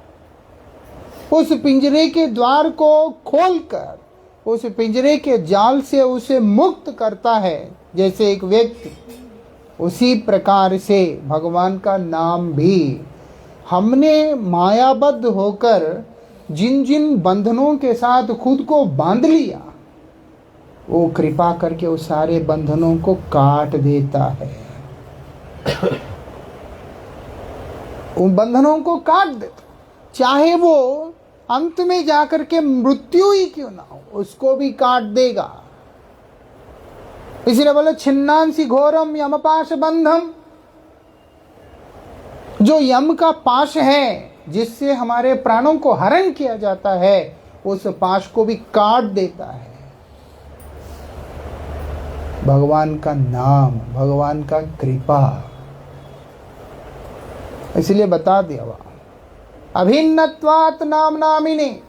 उस पिंजरे के द्वार को खोलकर उस पिंजरे के जाल से उसे मुक्त करता है जैसे एक व्यक्ति। उसी प्रकार से भगवान का नाम भी, हमने मायाबद्ध होकर जिन जिन बंधनों के साथ खुद को बांध लिया, वो कृपा करके उस सारे बंधनों को काट देता है। उन बंधनों को काट देता, चाहे वो अंत में जाकर के मृत्यु ही क्यों ना हो, उसको भी काट देगा। इसलिए बोले छिन्नांसी घोरम यमपाश बंधम। जो यम का पाश है, जिससे हमारे प्राणों को हरण किया जाता है, उस पाश को भी काट देता है भगवान का नाम, भगवान का कृपा। इसलिए बता दिया वह अभिन्नत्वात् नाम नामिने,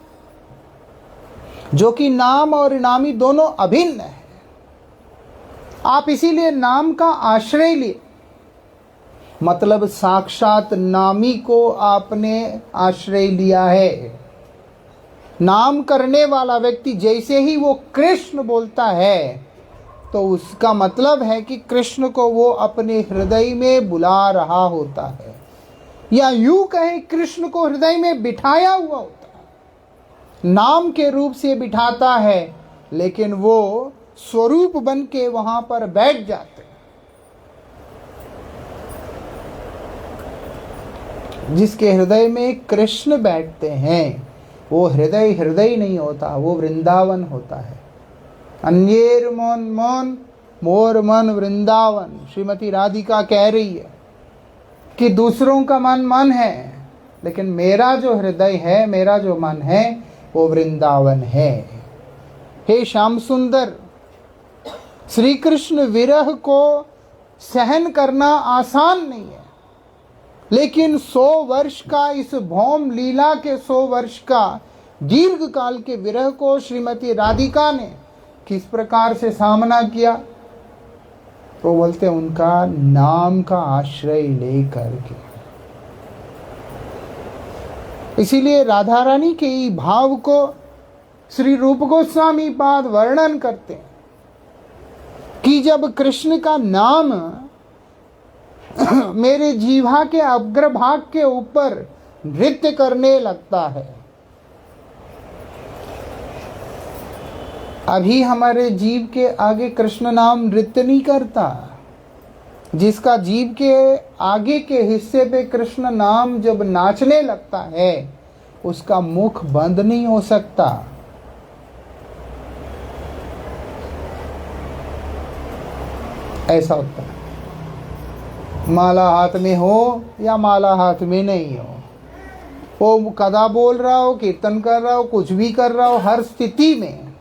जो कि नाम और इनामी दोनों अभिन्न है। आप इसीलिए नाम का आश्रय लिए, मतलब साक्षात नामी को आपने आश्रय लिया है। नाम करने वाला व्यक्ति जैसे ही वो कृष्ण बोलता है, तो उसका मतलब है कि कृष्ण को वो अपने हृदय में बुला रहा होता है, या यूं कहें कृष्ण को हृदय में बिठाया हुआ होता है। नाम के रूप से बिठाता है, लेकिन वो स्वरूप बन के वहां पर बैठ जाते हैं। जिसके हृदय में कृष्ण बैठते हैं, वो हृदय हृदय नहीं होता, वो वृंदावन होता है। अन्येर मन मन मोर मन वृंदावन। श्रीमती राधिका कह रही है कि दूसरों का मन मन है, लेकिन मेरा जो हृदय है, मेरा जो मन है, वो वृंदावन है। हे श्याम सुंदर, श्री कृष्ण विरह को सहन करना आसान नहीं है। लेकिन 100 वर्ष का इस भौम लीला के 100 वर्ष का दीर्घ काल के विरह को श्रीमती राधिका ने किस प्रकार से सामना किया? तो बोलते उनका नाम का आश्रय लेकर के। इसीलिए राधा रानी के ही भाव को श्री रूप गोस्वामी पाद वर्णन करते हैं कि जब कृष्ण का नाम मेरे जीवा के अग्रभाग के ऊपर नृत्य करने लगता है। अभी हमारे जीव के आगे कृष्ण नाम नृत्य नहीं करता। जिसका जीव के आगे के हिस्से पे कृष्ण नाम जब नाचने लगता है उसका मुख बंद नहीं हो सकता। ऐसा होता है। माला हाथ में हो या माला हाथ में नहीं हो, वो कथा बोल रहा हो, कीर्तन कर रहा हो, कुछ भी कर रहा हो, हर स्थिति में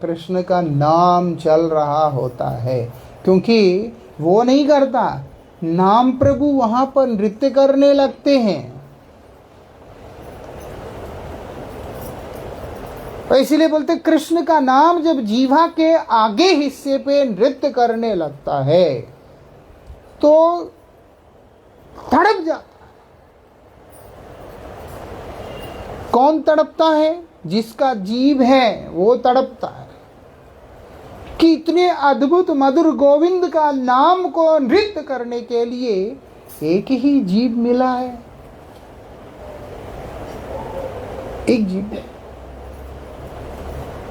कृष्ण का नाम चल रहा होता है। क्योंकि वो नहीं करता, नाम प्रभु वहां पर नृत्य करने लगते हैं। तो इसीलिए बोलते कृष्ण का नाम जब जीवा के आगे हिस्से पे नृत्य करने लगता है तो तड़प जाता। कौन तड़पता है? जिसका जीव है वो तड़पता है कि इतने अद्भुत मधुर गोविंद का नाम को नृत्य करने के लिए एक ही जीव मिला है। एक जीव,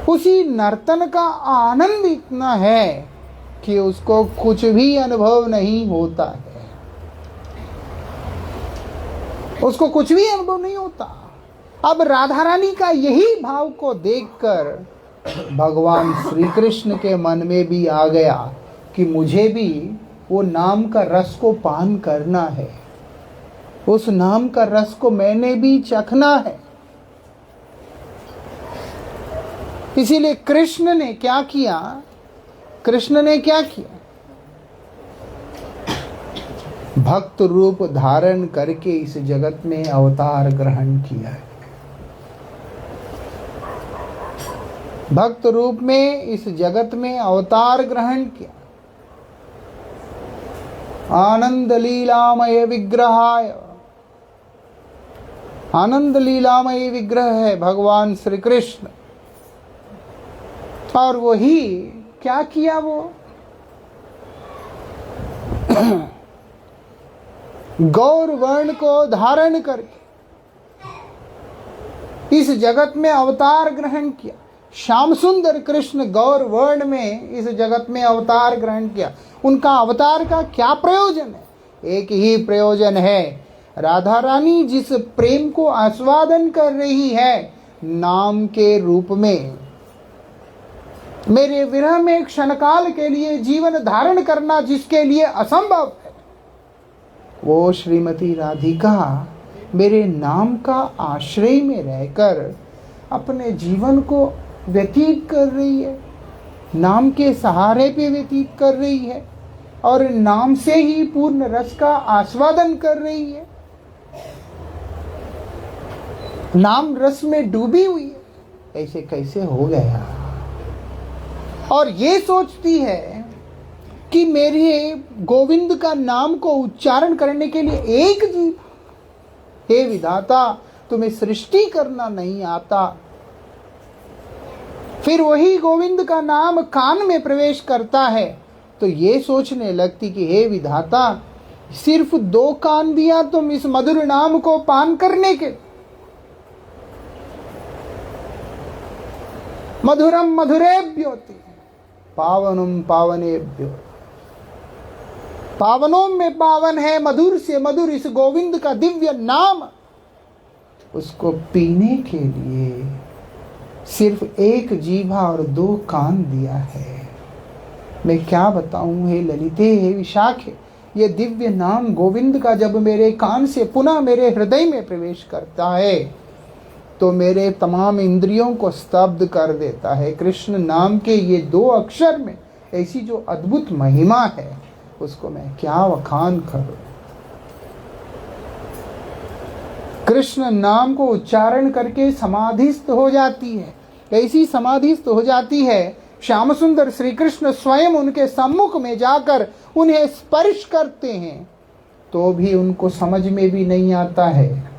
उसी नर्तन का आनंद इतना है कि उसको कुछ भी अनुभव नहीं होता है। उसको कुछ भी अनुभव नहीं होता। अब राधा रानी का यही भाव को देखकर भगवान श्री कृष्ण के मन में भी आ गया कि मुझे भी वो नाम का रस को पान करना है, उस नाम का रस को मैंने भी चखना है। इसीलिए कृष्ण ने क्या किया? भक्त रूप धारण करके इस जगत में अवतार ग्रहण किया है। भक्त रूप में इस जगत में अवतार ग्रहण किया। आनंद लीलामय विग्रहाय, आनंद लीलामय विग्रह है भगवान श्री कृष्ण। और वही क्या किया? वो गौर वर्ण को धारण करके इस जगत में अवतार ग्रहण किया। श्याम सुंदर कृष्ण गौर वर्ण में इस जगत में अवतार ग्रहण किया। उनका अवतार का क्या प्रयोजन है? एक ही प्रयोजन है, राधा रानी जिस प्रेम को आस्वादन कर रही है नाम के रूप में, मेरे विरह में क्षणकाल के लिए जीवन धारण करना जिसके लिए असंभव है, वो श्रीमती राधिका मेरे नाम का आश्रय में रहकर अपने जीवन को व्यतीत कर रही है, नाम के सहारे पे व्यतीत कर रही है और नाम से ही पूर्ण रस का आस्वादन कर रही है। नाम रस में डूबी हुई है। ऐसे कैसे हो गया? और ये सोचती है कि मेरे गोविंद का नाम को उच्चारण करने के लिए एक जीव, हे विधाता तुम्हें सृष्टि करना नहीं आता। फिर वही गोविंद का नाम कान में प्रवेश करता है तो ये सोचने लगती कि हे विधाता सिर्फ 2 कान दिया तुम इस मधुर नाम को पान करने के। मधुरम मधुरेभ्योति पावनम पावनेभ्यो, पावनों में पावन है मधुर से मधुर इस गोविंद का दिव्य नाम। उसको पीने के लिए सिर्फ 1 जीभा और 2 कान दिया है। मैं क्या बताऊं हे ललिते, हे विशाखे, ये दिव्य नाम गोविंद का जब मेरे कान से पुनः मेरे हृदय में प्रवेश करता है तो मेरे तमाम इंद्रियों को स्तब्ध कर देता है। कृष्ण नाम के ये 2 अक्षर में ऐसी जो अद्भुत महिमा है उसको मैं क्या वखान करूं। कृष्ण नाम को उच्चारण करके समाधिस्थ हो जाती है। ऐसी समाधिस्थ हो जाती है, श्याम सुंदर श्री कृष्ण स्वयं उनके सम्मुख में जाकर उन्हें स्पर्श करते हैं तो भी उनको समझ में भी नहीं आता है।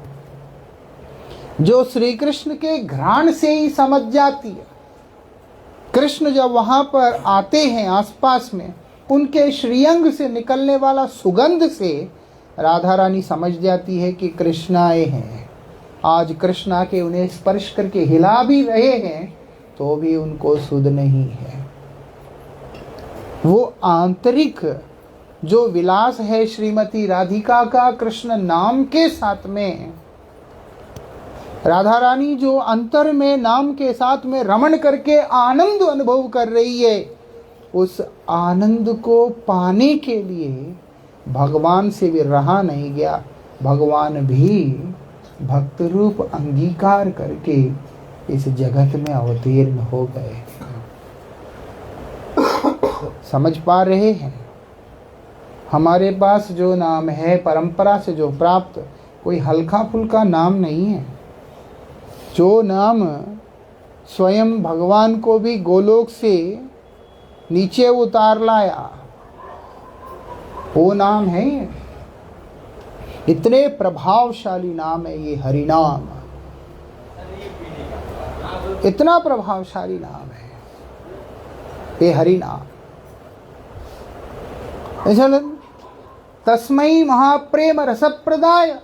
जो श्री कृष्ण के घ्राण से ही समझ जाती है। कृष्ण जब वहां पर आते हैं आसपास में, उनके श्रीअंग से निकलने वाला सुगंध से राधा रानी समझ जाती है कि कृष्ण आए हैं। आज कृष्ण आके उन्हें स्पर्श करके हिला भी रहे हैं तो भी उनको सुध नहीं है। वो आंतरिक जो विलास है श्रीमती राधिका का कृष्ण नाम के साथ में, राधा रानी जो अंतर में नाम के साथ में रमण करके आनंद अनुभव कर रही है, उस आनंद को पाने के लिए भगवान से भी रहा नहीं गया। भगवान भी भक्त रूप अंगीकार करके इस जगत में अवतीर्ण हो गए। समझ पा रहे हैं? हमारे पास जो नाम है परंपरा से जो प्राप्त, कोई हल्का फुल्का नाम नहीं है। जो नाम स्वयं भगवान को भी गोलोक से नीचे उतार लाया, वो नाम है। इतने प्रभावशाली नाम है ये हरि नाम, इतना प्रभावशाली नाम है ये हरि नाम। ऐसा तस्मै महाप्रेम रसप्रदाय,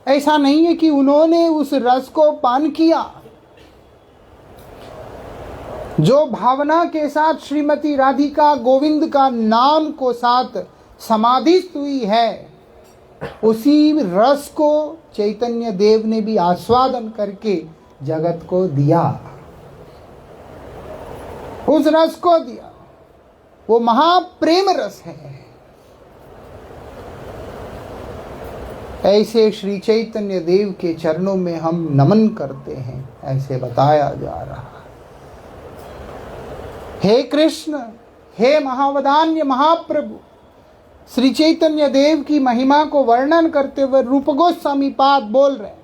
ऐसा नहीं है कि उन्होंने उस रस को पान किया। जो भावना के साथ श्रीमती राधिका गोविंद का नाम को साथ समाधिस्थ हुई है, उसी रस को चैतन्य देव ने भी आस्वादन करके जगत को दिया, उस रस को दिया। वो महाप्रेम रस है। ऐसे श्री चैतन्य देव के चरणों में हम नमन करते हैं, ऐसे बताया जा रहा है। हे कृष्ण, हे महावदान्य महाप्रभु, श्री चैतन्य देव की महिमा को वर्णन करते हुए रूप गोस्वामी पाद बोल रहे हैं,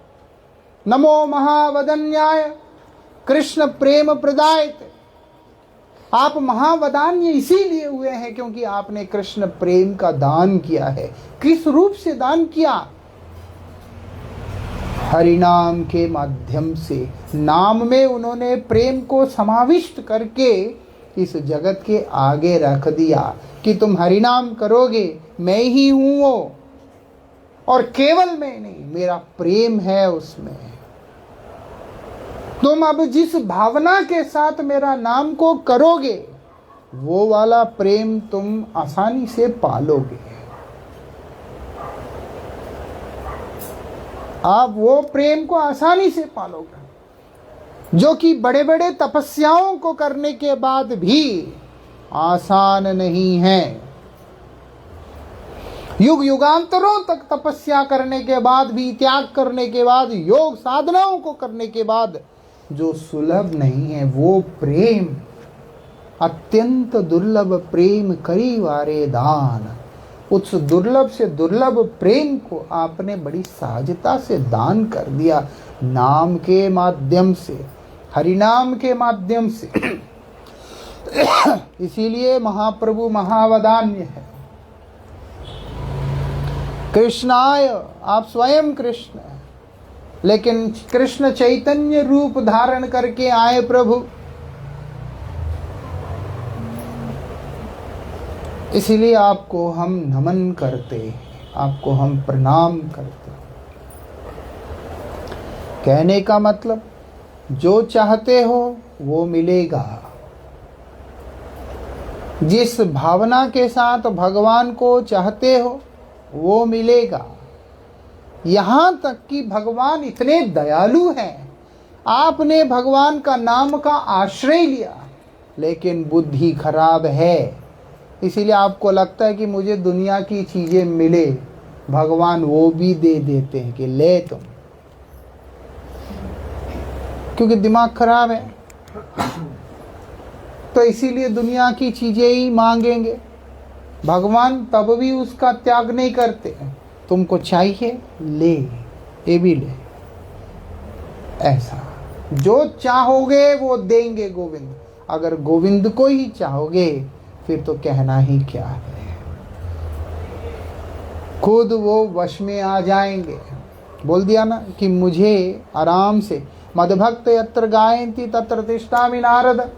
नमो महावदन्याय कृष्ण प्रेम प्रदायते। आप महावदान्य इसीलिए हुए हैं क्योंकि आपने कृष्ण प्रेम का दान किया है। किस रूप से दान किया? हरि नाम के माध्यम से। नाम में उन्होंने प्रेम को समाविष्ट करके इस जगत के आगे रख दिया कि तुम हरि नाम करोगे, मैं ही हूं वो, और केवल मैं नहीं, मेरा प्रेम है उसमें। तुम अब जिस भावना के साथ मेरा नाम को करोगे, वो वाला प्रेम तुम आसानी से पालोगे। आप वो प्रेम को आसानी से पालोगे जो कि बड़े बड़े तपस्याओं को करने के बाद भी आसान नहीं है। युग युगांतरों तक तपस्या करने के बाद भी, त्याग करने के बाद, योग साधनाओं को करने के बाद जो सुलभ नहीं है, वो प्रेम अत्यंत दुर्लभ प्रेम करी वारे दान। उस दुर्लभ से दुर्लभ प्रेम को आपने बड़ी सहजता से दान कर दिया, नाम के माध्यम से, हरि नाम के माध्यम से। इसीलिए महाप्रभु महावदान्य है। कृष्णाय, आप स्वयं कृष्ण हैं, लेकिन कृष्ण चैतन्य रूप धारण करके आए प्रभु। इसीलिए आपको हम नमन करते, आपको हम प्रणाम करते। कहने का मतलब, जो चाहते हो वो मिलेगा। जिस भावना के साथ भगवान को चाहते हो वो मिलेगा। यहाँ तक कि भगवान इतने दयालु हैं, आपने भगवान का नाम का आश्रय लिया लेकिन बुद्धि खराब है, इसीलिए आपको लगता है कि मुझे दुनिया की चीज़ें मिले, भगवान वो भी दे देते हैं कि ले तुम, क्योंकि दिमाग खराब है। तो इसीलिए दुनिया की चीज़ें ही मांगेंगे। भगवान तब भी उसका त्याग नहीं करते, तुमको चाहिए ले, ये भी ले। ऐसा जो चाहोगे वो देंगे गोविंद। अगर गोविंद को ही चाहोगे फिर तो कहना ही क्या है, खुद वो वश में आ जाएंगे। बोल दिया ना कि मुझे आराम से मदभक्त यत्र गायन्ति तत्र तिष्ठामि नारद।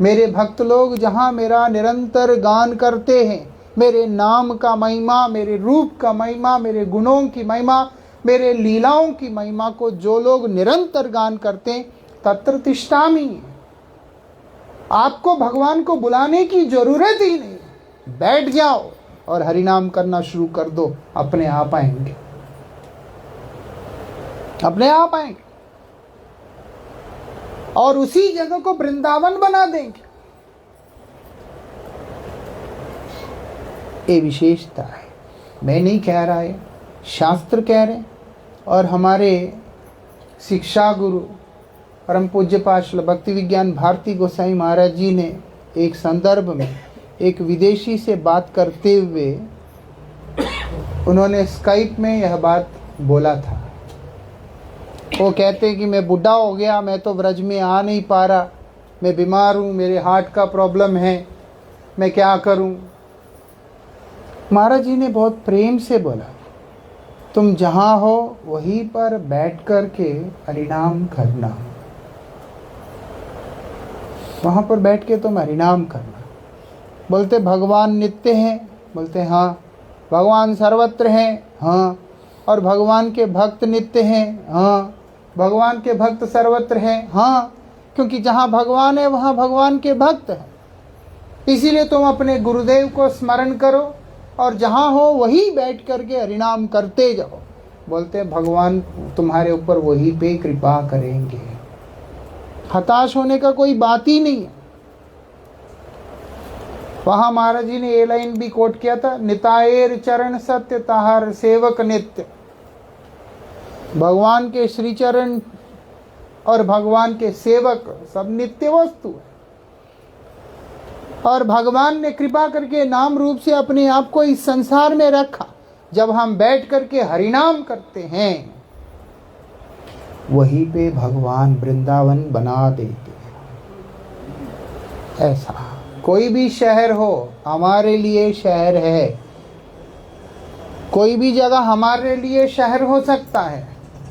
मेरे भक्त लोग जहाँ मेरा निरंतर गान करते हैं, मेरे नाम का महिमा, मेरे रूप का महिमा, मेरे गुणों की महिमा, मेरे लीलाओं की महिमा को जो लोग निरंतर गान करते हैं, तत्र तिष्ठामि। आपको भगवान को बुलाने की जरूरत ही नहीं, बैठ जाओ और हरिनाम करना शुरू कर दो, अपने आप आएंगे, अपने आप आएंगे और उसी जगह को वृंदावन बना देंगे। ये विशेषता है, मैं नहीं कह रहा है, शास्त्र कह रहे हैं। और हमारे शिक्षा गुरु परम पूज्य पाश्ल भक्ति विज्ञान भारती गोसाई महाराज जी ने एक संदर्भ में एक विदेशी से बात करते हुए उन्होंने स्काइप में यह बात बोला था। वो कहते हैं कि मैं बूढ़ा हो गया, मैं तो व्रज में आ नहीं पा रहा, मैं बीमार हूँ, मेरे हार्ट का प्रॉब्लम है, मैं क्या करूँ। महाराज जी ने बहुत प्रेम से बोला, तुम जहाँ हो वहीं पर बैठ कर के हरिनाम करना, वहाँ पर बैठ के तुम हरिनाम करना। बोलते भगवान नित्य हैं, बोलते हाँ। भगवान सर्वत्र हैं, हाँ। और भगवान के भक्त नित्य हैं, हाँ। भगवान के भक्त सर्वत्र हैं, हाँ। क्योंकि जहाँ भगवान है वहाँ भगवान के भक्त हैं। इसीलिए तुम अपने गुरुदेव को स्मरण करो और जहाँ हो वही बैठ करके हरिनाम करते जाओ। बोलते भगवान तुम्हारे ऊपर वही पे कृपा करेंगे। हताश होने का कोई बात ही नहीं है। वहां महाराज जी ने ये लाइन भी कोट किया था, निताएर चरण सत्य ताहर सेवक नित्य। भगवान के श्री चरण और भगवान के सेवक सब नित्य वस्तु है। और भगवान ने कृपा करके नाम रूप से अपने आप को इस संसार में रखा। जब हम बैठ करके हरिनाम करते हैं वहीं पे भगवान वृंदावन बना देते हैं। ऐसा कोई भी शहर हो हमारे लिए शहर है, कोई भी जगह हमारे लिए शहर हो सकता है,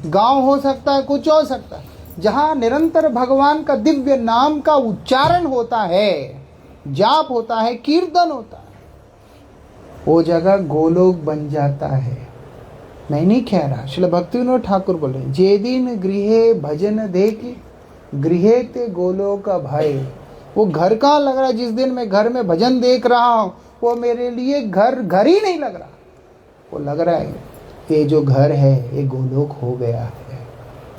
गांव हो सकता है, कुछ हो सकता है, जहां निरंतर भगवान का दिव्य नाम का उच्चारण होता है, जाप होता है, कीर्तन होता है, वो जगह गोलोक बन जाता है। मैं नहीं कह रहा, श्रील भक्तिविनोद ठाकुर बोल रहे, जे दिन गृहे भजन देखी गृहे ते गोलोक भय। वो घर कहाँ लग रहा है? जिस दिन मैं घर में भजन देख रहा हूँ वो मेरे लिए घर ही नहीं लग रहा। वो लग रहा है ये जो घर है ये गोलोक हो गया है,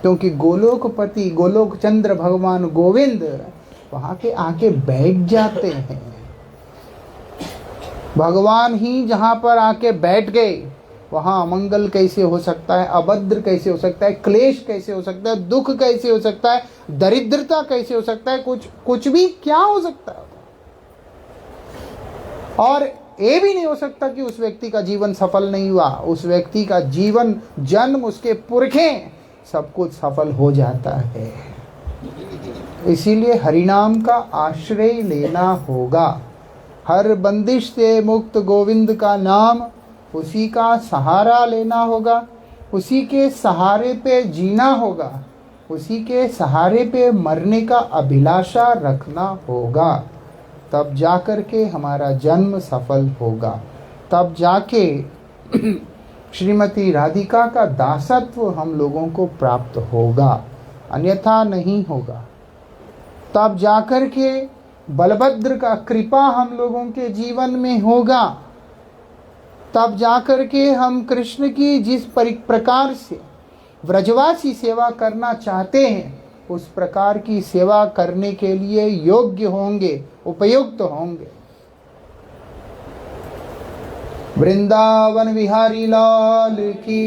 क्योंकि गोलोकपति गोलोक चंद्र भगवान गोविंद वहाँ के आके बैठ जाते हैं। भगवान ही जहाँ पर आके बैठ गए वहाँ अमंगल कैसे हो सकता है, अभद्र कैसे हो सकता है, क्लेश कैसे हो सकता है, दुख कैसे हो सकता है, दरिद्रता कैसे हो सकता है, कुछ भी क्या हो सकता है। और ये भी नहीं हो सकता कि उस व्यक्ति का जीवन सफल नहीं हुआ। उस व्यक्ति का जीवन, जन्म, उसके पुरखें सब कुछ सफल हो जाता है। इसीलिए हरिनाम का आश्रय लेना होगा। हर बंदिश से मुक्त गोविंद का नाम, उसी का सहारा लेना होगा, उसी के सहारे पे जीना होगा, उसी के सहारे पे मरने का अभिलाषा रखना होगा। तब जाकर के हमारा जन्म सफल होगा, तब जाके श्रीमती राधिका का दासत्व हम लोगों को प्राप्त होगा, अन्यथा नहीं होगा। तब जाकर के बलभद्र का कृपा हम लोगों के जीवन में होगा। तब जाकर के हम कृष्ण की जिस प्रकार से व्रजवासी सेवा करना चाहते हैं उस प्रकार की सेवा करने के लिए योग्य होंगे, उपयुक्त होंगे। वृंदावन बिहारी लाल की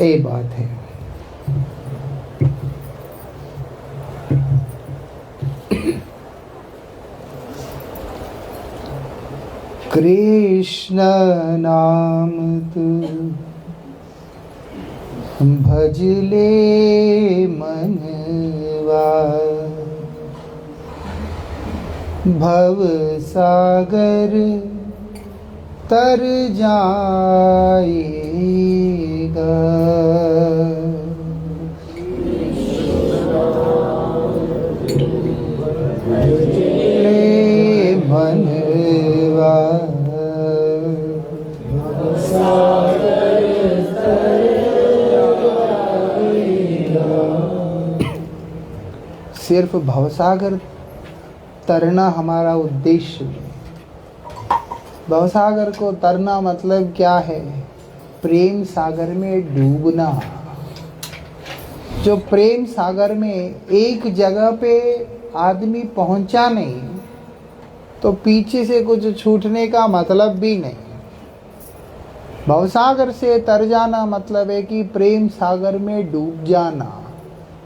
ये बात है। कृष्ण नाम तू भजले मनवा, भव सागर तर जाएगा। भजले मनवा, सिर्फ भवसागर तरना हमारा उद्देश्य है। भवसागर को तरना मतलब क्या है? प्रेम सागर में डूबना। जो प्रेम सागर में एक जगह पे आदमी पहुंचा नहीं तो पीछे से कुछ छूटने का मतलब भी नहीं। भवसागर से तर जाना मतलब है कि प्रेम सागर में डूब जाना,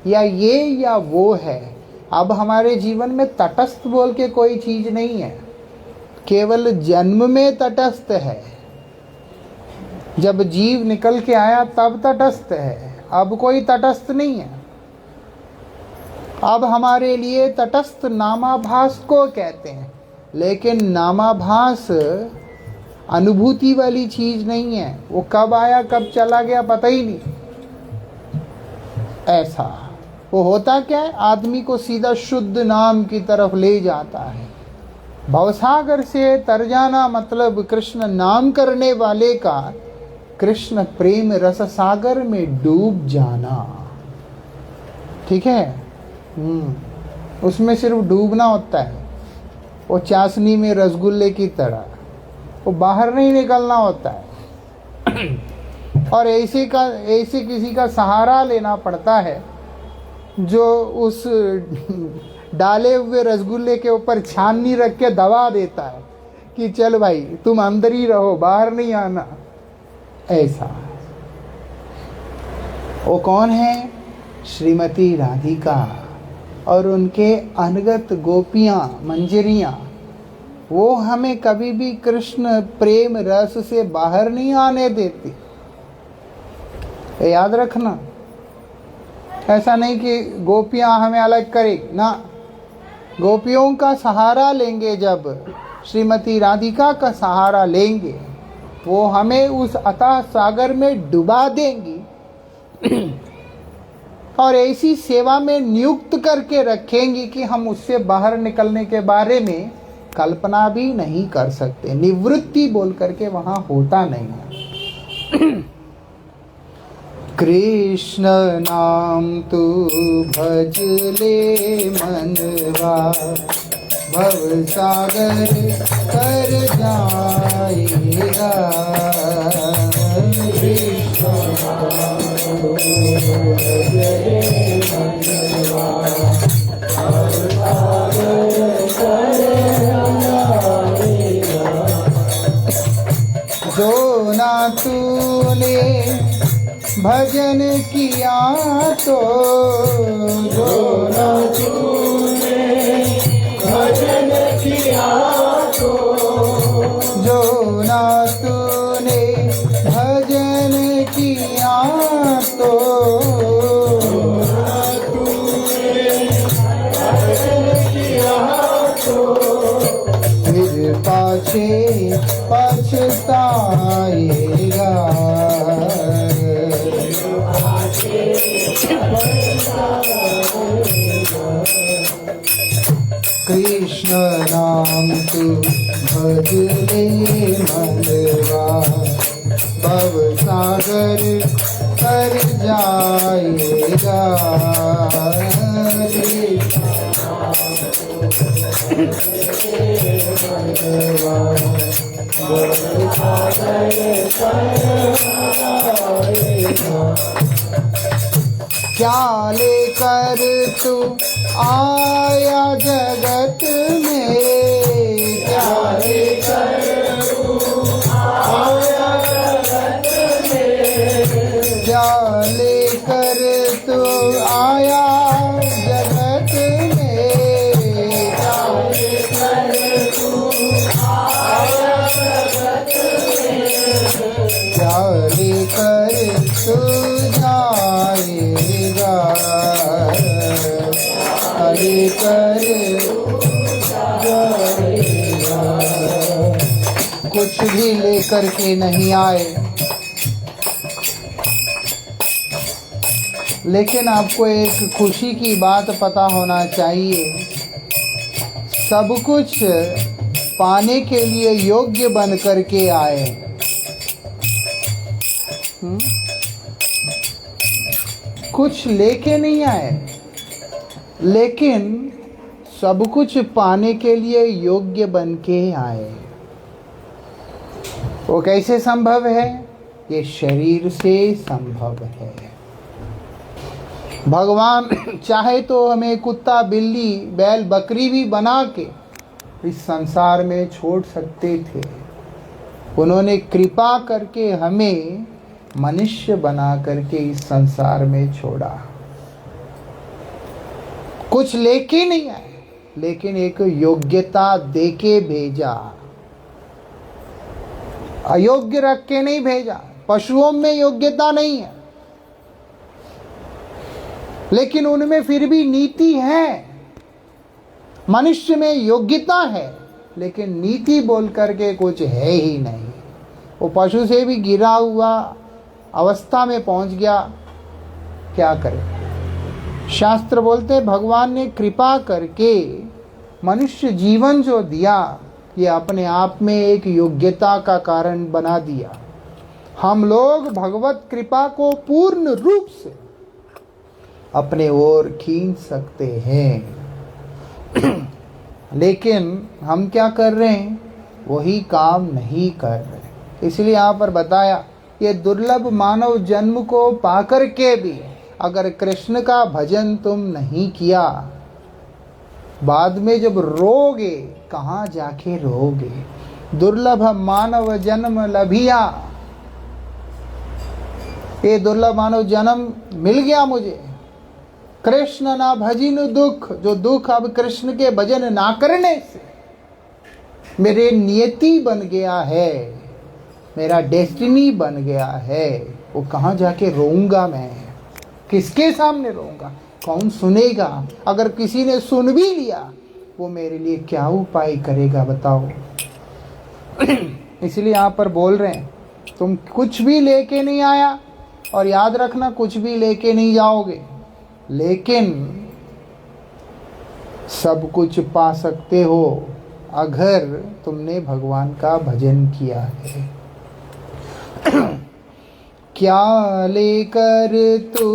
या ये या वो है। अब हमारे जीवन में तटस्थ बोल के कोई चीज नहीं है, केवल जन्म में तटस्थ है। जब जीव निकल के आया तब तटस्थ है, अब कोई तटस्थ नहीं है। अब हमारे लिए तटस्थ नामाभास को कहते हैं, लेकिन नामाभास अनुभूति वाली चीज नहीं है। वो कब आया कब चला गया पता ही नहीं। ऐसा वो होता क्या है? आदमी को सीधा शुद्ध नाम की तरफ ले जाता है। भवसागर से तर जाना मतलब कृष्ण नाम करने वाले का कृष्ण प्रेम रस सागर में डूब जाना। ठीक है? उसमें सिर्फ डूबना होता है। वो चाशनी में रसगुल्ले की तरह, वो बाहर नहीं निकलना होता है। और ऐसे किसी का सहारा लेना पड़ता है जो उस डाले हुए रसगुल्ले के ऊपर छाननी रख के दबा देता है कि चल भाई तुम अंदर ही रहो, बाहर नहीं आना। ऐसा वो कौन है? श्रीमती राधिका और उनके अनगत गोपियां, मंजरियां। वो हमें कभी भी कृष्ण प्रेम रस से बाहर नहीं आने देती। याद रखना। ऐसा नहीं कि गोपियां हमें अलग करेगी ना। गोपियों का सहारा लेंगे, जब श्रीमती राधिका का सहारा लेंगे, वो हमें उस अथाह सागर में डुबा देंगी और ऐसी सेवा में नियुक्त करके रखेंगी कि हम उससे बाहर निकलने के बारे में कल्पना भी नहीं कर सकते। निवृत्ति बोल करके वहां होता नहीं है। कृष्ण नाम तू भज ले मनवा, भव सागर तर जाएगा। कृष्ण नाम तू भज ले मनवा, भव सागर तर जाएगा। जो ना तूने भजन किया तो, जो ना तूने भजन किया तो, जो ना तूने भजन किया तो, फिर पाछे पछताएगा। कृष्ण नाम तू भज ले मनवा, भव सागर तर जाएगा। क्या लेकर तू आया जगत में, क्या लेकर तू आया जगत में, क्या लेकर तू आया जगत में, क्या लेकर तू आया कुछ भी लेकर के नहीं आए, लेकिन आपको एक खुशी की बात पता होना चाहिए, सब कुछ पाने के लिए योग्य बन करके आए। कुछ लेके नहीं आए, लेकिन सब कुछ पाने के लिए योग्य बन के आए। वो कैसे संभव है? ये शरीर से संभव है। भगवान चाहे तो हमें कुत्ता, बिल्ली, बैल, बकरी भी बना के इस संसार में छोड़ सकते थे। उन्होंने कृपा करके हमें मनुष्य बना करके इस संसार में छोड़ा। कुछ लेके नहीं आए, लेकिन एक योग्यता देके भेजा। अयोग्य रख के नहीं भेजा। पशुओं में योग्यता नहीं है, लेकिन उनमें फिर भी नीति है। मनुष्य में योग्यता है, लेकिन नीति बोल करके कुछ है ही नहीं। वो पशु से भी गिरा हुआ अवस्था में पहुंच गया, क्या करे। शास्त्र बोलते भगवान ने कृपा करके मनुष्य जीवन जो दिया, ये अपने आप में एक योग्यता का कारण बना दिया। हम लोग भगवत कृपा को पूर्ण रूप से अपने ओर खींच सकते हैं, लेकिन हम क्या कर रहे हैं? वही काम नहीं कर रहे। इसलिए यहाँ पर बताया, ये दुर्लभ मानव जन्म को पाकर के भी अगर कृष्ण का भजन तुम नहीं किया, बाद में जब रोगे, कहाँ जाके रोगे? दुर्लभ मानव जन्म लभिया, ये दुर्लभ मानव जन्म मिल गया मुझे। कृष्ण ना भजिन दुख, जो दुख अब कृष्ण के भजन ना करने से मेरे नियति बन गया है, मेरा डेस्टिनी बन गया है, वो कहाँ जाके रोऊंगा मैं? किसके सामने रोऊंगा? कौन सुनेगा? अगर किसी ने सुन भी लिया, वो मेरे लिए क्या उपाय करेगा बताओ। इसलिए यहाँ पर बोल रहे हैं, तुम कुछ भी लेके नहीं आया, और याद रखना कुछ भी लेके नहीं जाओगे, लेकिन सब कुछ पा सकते हो अगर तुमने भगवान का भजन किया है। क्या लेकर तू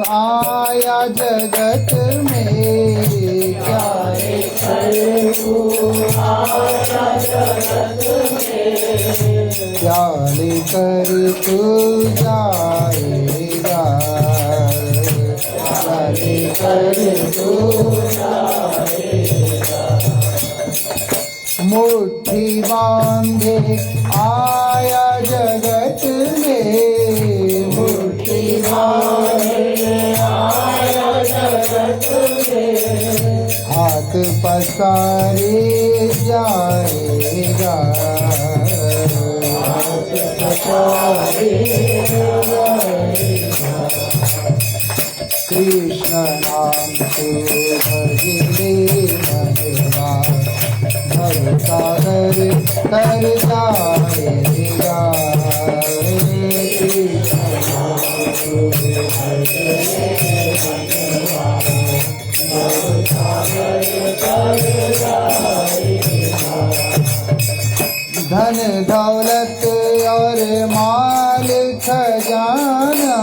आया जगत में, क्या लेकर तू आया जगत में, क्या लेकर तू जाएगा, क्या लेकर तू जाएगा। मुट्ठी बांधे आया जगत में, मुट्ठी बांधे आया जगत में, हाथ पसारे जाएगा, हाथ पसारे जाएगा। कृष्ण नाम को भज ले भगवान, भव सागर तर जाएगा। कृष्ण नाम को भज ले भगवान, भव सागर तर जाएगा। धन दौलत और माल खजाना,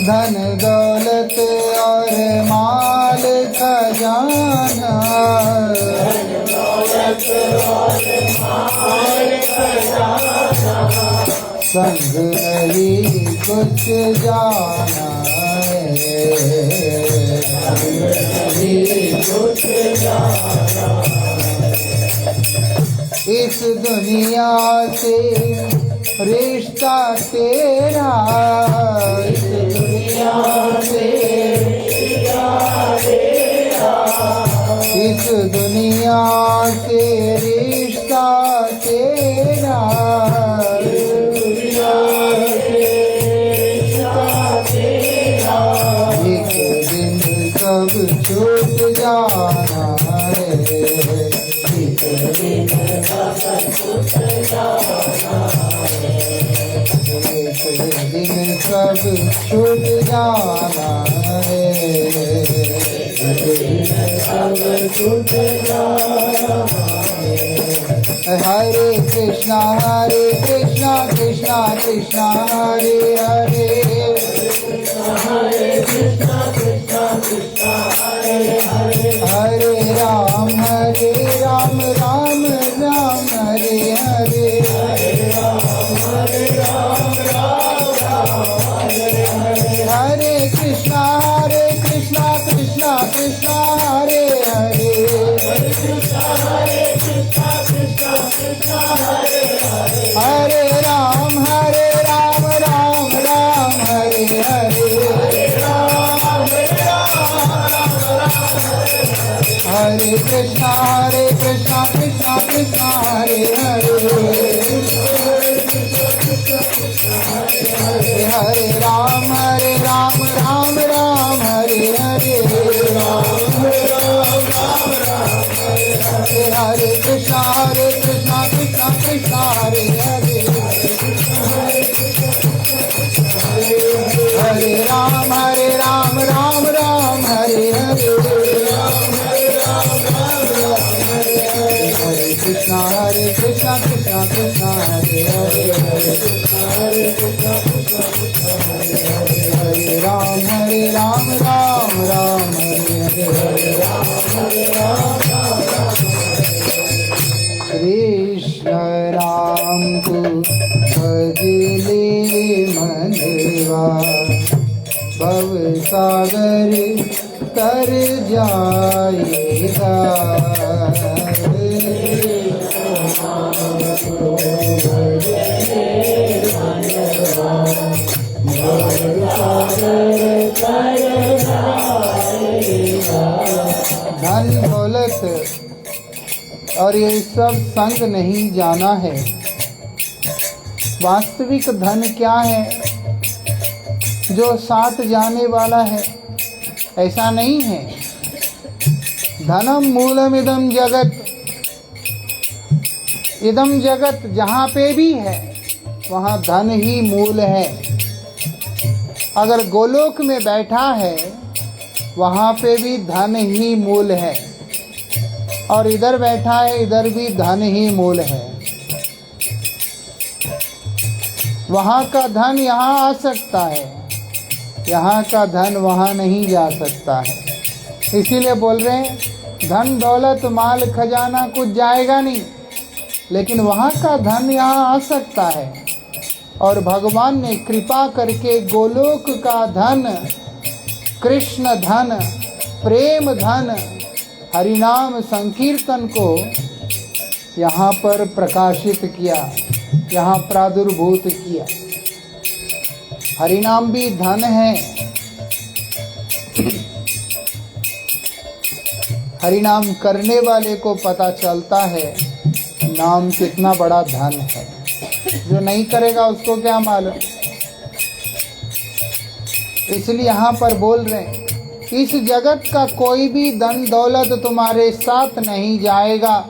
धन दौलत और माल खजाना, संग नहीं कुछ जाना है, कुछ जाना। इस दुनिया से रिश्ता तेरा, इस दुनिया से रिश्ता तेरा, इस दुनिया से रिश्ता तेरा, इस दुनिया से रिश्ता तेरा। एक दिन सब छूट जाना है, एक दिन सब छूट जाना है, एक दिन सब छूट जाना है, एक दिन सब छूट जाना है। हरे कृष्णा कृष्णा कृष्णा हरे हरे, हरे कृष्णा कृष्णा कृष्णा हरे हरे, हरे राम राम राम हरे हरे, हरे राम राम राम हरे हरे, हरे कृष्णा कृष्णा कृष्णा हरे हरे, हरे कृष्णा कृष्णा कृष्णा हरे हरे, हरे राम राम राम हरे हरे, हरे राम हरे कृष्णा कृष्णा कृष्णा हरे हरे, हरे राम राम राम हरे हरे, हरे कृष्णा कृष्णा कृष्णा हरे हरे, हरे राम राम हरे हरे, हरे कृष्णा कृष्णा कृष्णा हरे हरे, हरे राम राम हरे हरे, कृष्ण राम को भजले मनवा, भव सागर तर जाएगा, धन दौलत और ये सब संग नहीं जाना है। वास्तविक धन क्या है जो साथ जाने वाला है? ऐसा नहीं है। धनम मूलमिदं जगत, इदम जगत जहाँ पे भी है वहाँ धन ही मूल है। अगर गोलोक में बैठा है वहाँ पे भी धन ही मूल है, और इधर बैठा है इधर भी धन ही मूल है। वहाँ का धन यहाँ आ सकता है, यहाँ का धन वहाँ नहीं जा सकता है। इसीलिए बोल रहे हैं धन दौलत माल खजाना कुछ जाएगा नहीं, लेकिन वहाँ का धन यहाँ आ सकता है। और भगवान ने कृपा करके गोलोक का धन, कृष्ण धन, प्रेम धन, हरिनाम संकीर्तन को यहाँ पर प्रकाशित किया, यहाँ प्रादुर्भूत किया। हरिनाम भी धन है। हरिनाम करने वाले को पता चलता है नाम कितना बड़ा धन है। जो नहीं करेगा उसको क्या मालूम। इसलिए यहाँ पर बोल रहे हैं इस जगत का कोई भी धन दौलत तुम्हारे साथ नहीं जाएगा,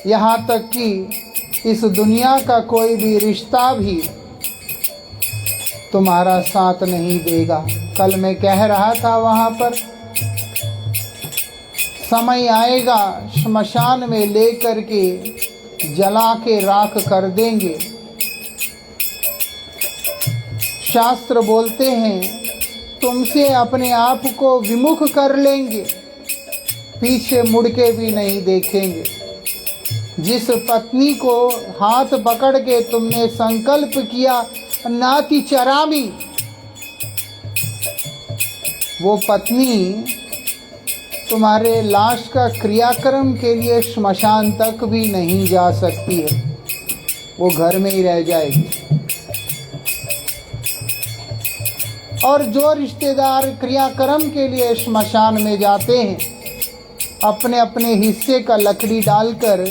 यहाँ तक कि इस दुनिया का कोई भी रिश्ता भी तुम्हारा साथ नहीं देगा। कल मैं कह रहा था वहाँ पर समय आएगा श्मशान में लेकर के जला के राख कर देंगे। शास्त्र बोलते हैं तुमसे अपने आप को विमुख कर लेंगे, पीछे मुड़ के भी नहीं देखेंगे। जिस पत्नी को हाथ पकड़ के तुमने संकल्प किया नाती चरामी, वो पत्नी तुम्हारे लाश का क्रियाक्रम के लिए श्मशान तक भी नहीं जा सकती है, वो घर में ही रह जाएगी। और जो रिश्तेदार क्रियाक्रम के लिए श्मशान में जाते हैं, अपने अपने हिस्से का लकड़ी डालकर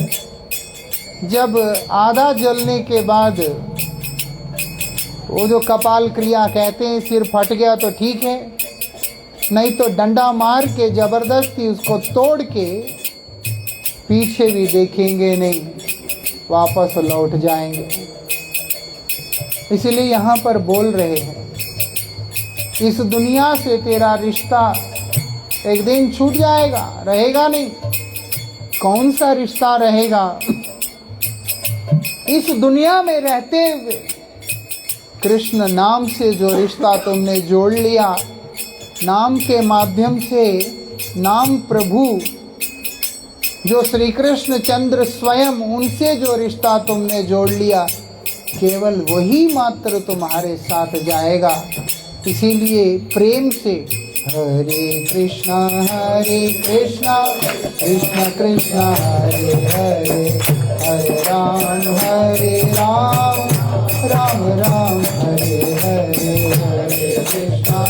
जब आधा जलने के बाद वो जो कपाल क्रिया कहते हैं, सिर फट गया तो ठीक है, नहीं तो डंडा मार के जबरदस्ती उसको तोड़ के पीछे भी देखेंगे नहीं, वापस लौट जाएंगे। इसलिए यहाँ पर बोल रहे हैं, इस दुनिया से तेरा रिश्ता एक दिन छूट जाएगा, रहेगा नहीं। कौन सा रिश्ता रहेगा? इस दुनिया में रहते हुए कृष्ण नाम से जो रिश्ता तुमने जोड़ लिया, नाम के माध्यम से, नाम प्रभु जो श्री कृष्ण चंद्र स्वयं, उनसे जो रिश्ता तुमने जोड़ लिया, केवल वही मात्र तुम्हारे साथ जाएगा। इसीलिए प्रेम से हरे कृष्णा कृष्ण कृष्ण हरे हरे, हरे राम राम राम हरे हरे, हरे कृष्णा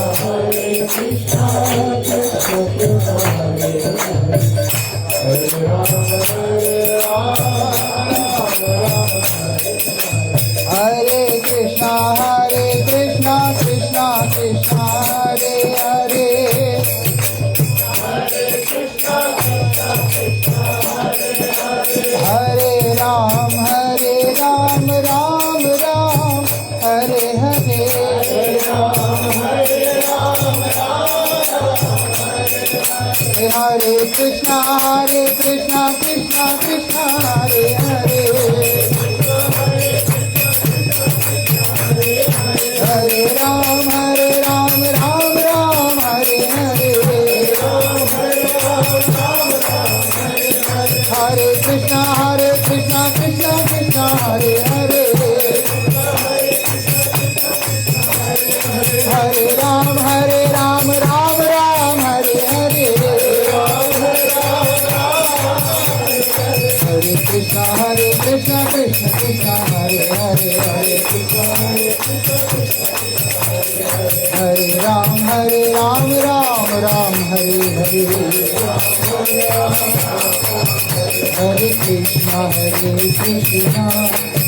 कृष्ण कृष्ण हरे हरे, हरे राम हरे कृष्णा कृष्ण कृष्ण हरे हरे, हरे राम राम राम हरे हरे, हरे कृष्णा कृष्ण कृष्ण हरे हरे, हरे राम राम राम हरे हरे, हरे कृष्णा कृष्ण कृष्ण हरे हरे, हरे राम राम राम हरे हरे, हरे कृष्णा कृष्ण कृष्ण हरे हरे, हरे राम राम हरे हरे, हरे कृष्णा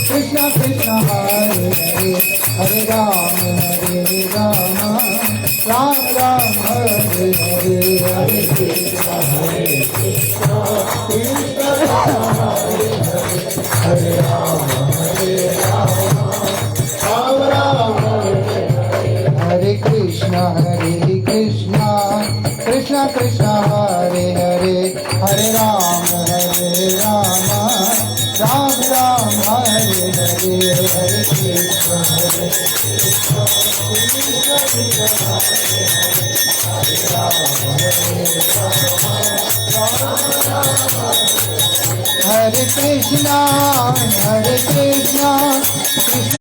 कृष्ण कृष्ण हरे हरे, हरे राम राम हरे हरे, हरे कृष्णा कृष्ण हरे राम हरे कृष्णा कृष्ण कृष्ण हरे हरे, हरे राम राम हरे हरे, हरे कृष्ण हरे कृष्णा कृष्ण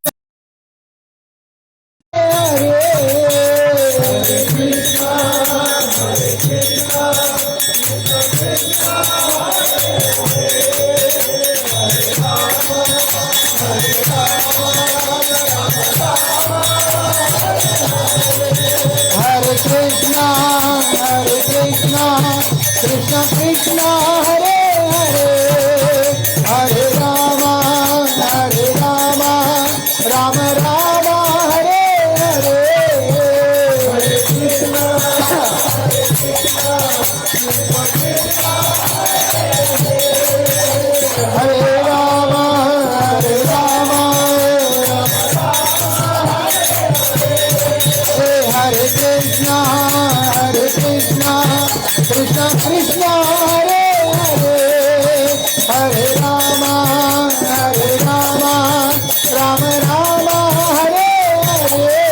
हरे, हरे कृष्णा कृष्ण कृष्ण हरे हरे, हरे राम राम हरे हरे, हरे कृष्णा हरे राम हरे कृष्णा कृष्ण कृष्ण हरे हरे, हरे राम राम हरे हरे,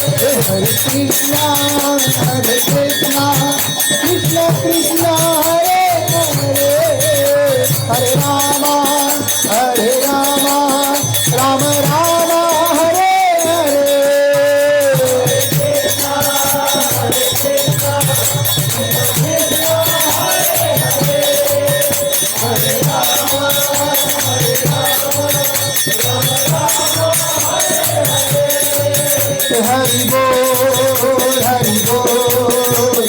हरे कृष्णा कृष्ण कृष्ण हरे हरे, हरे राम राम हरे हरे, हरि बोल हरि बोल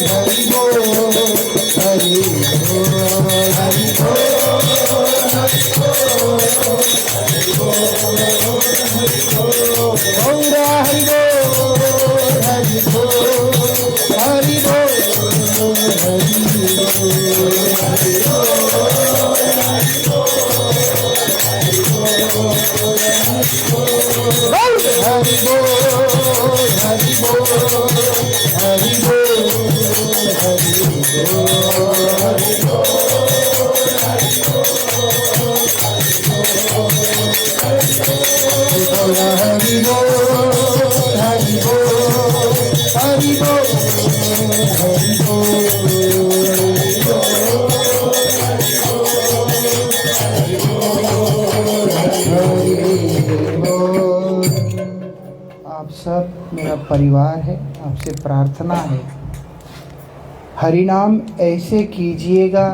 हरि बोल हरि बोल हरि बोल हरि बोल हरि बोल हरि बोल हरि बोल हरि बोल। आप सब मेरा परिवार है, आपसे प्रार्थना है, हरि नाम ऐसे कीजिएगा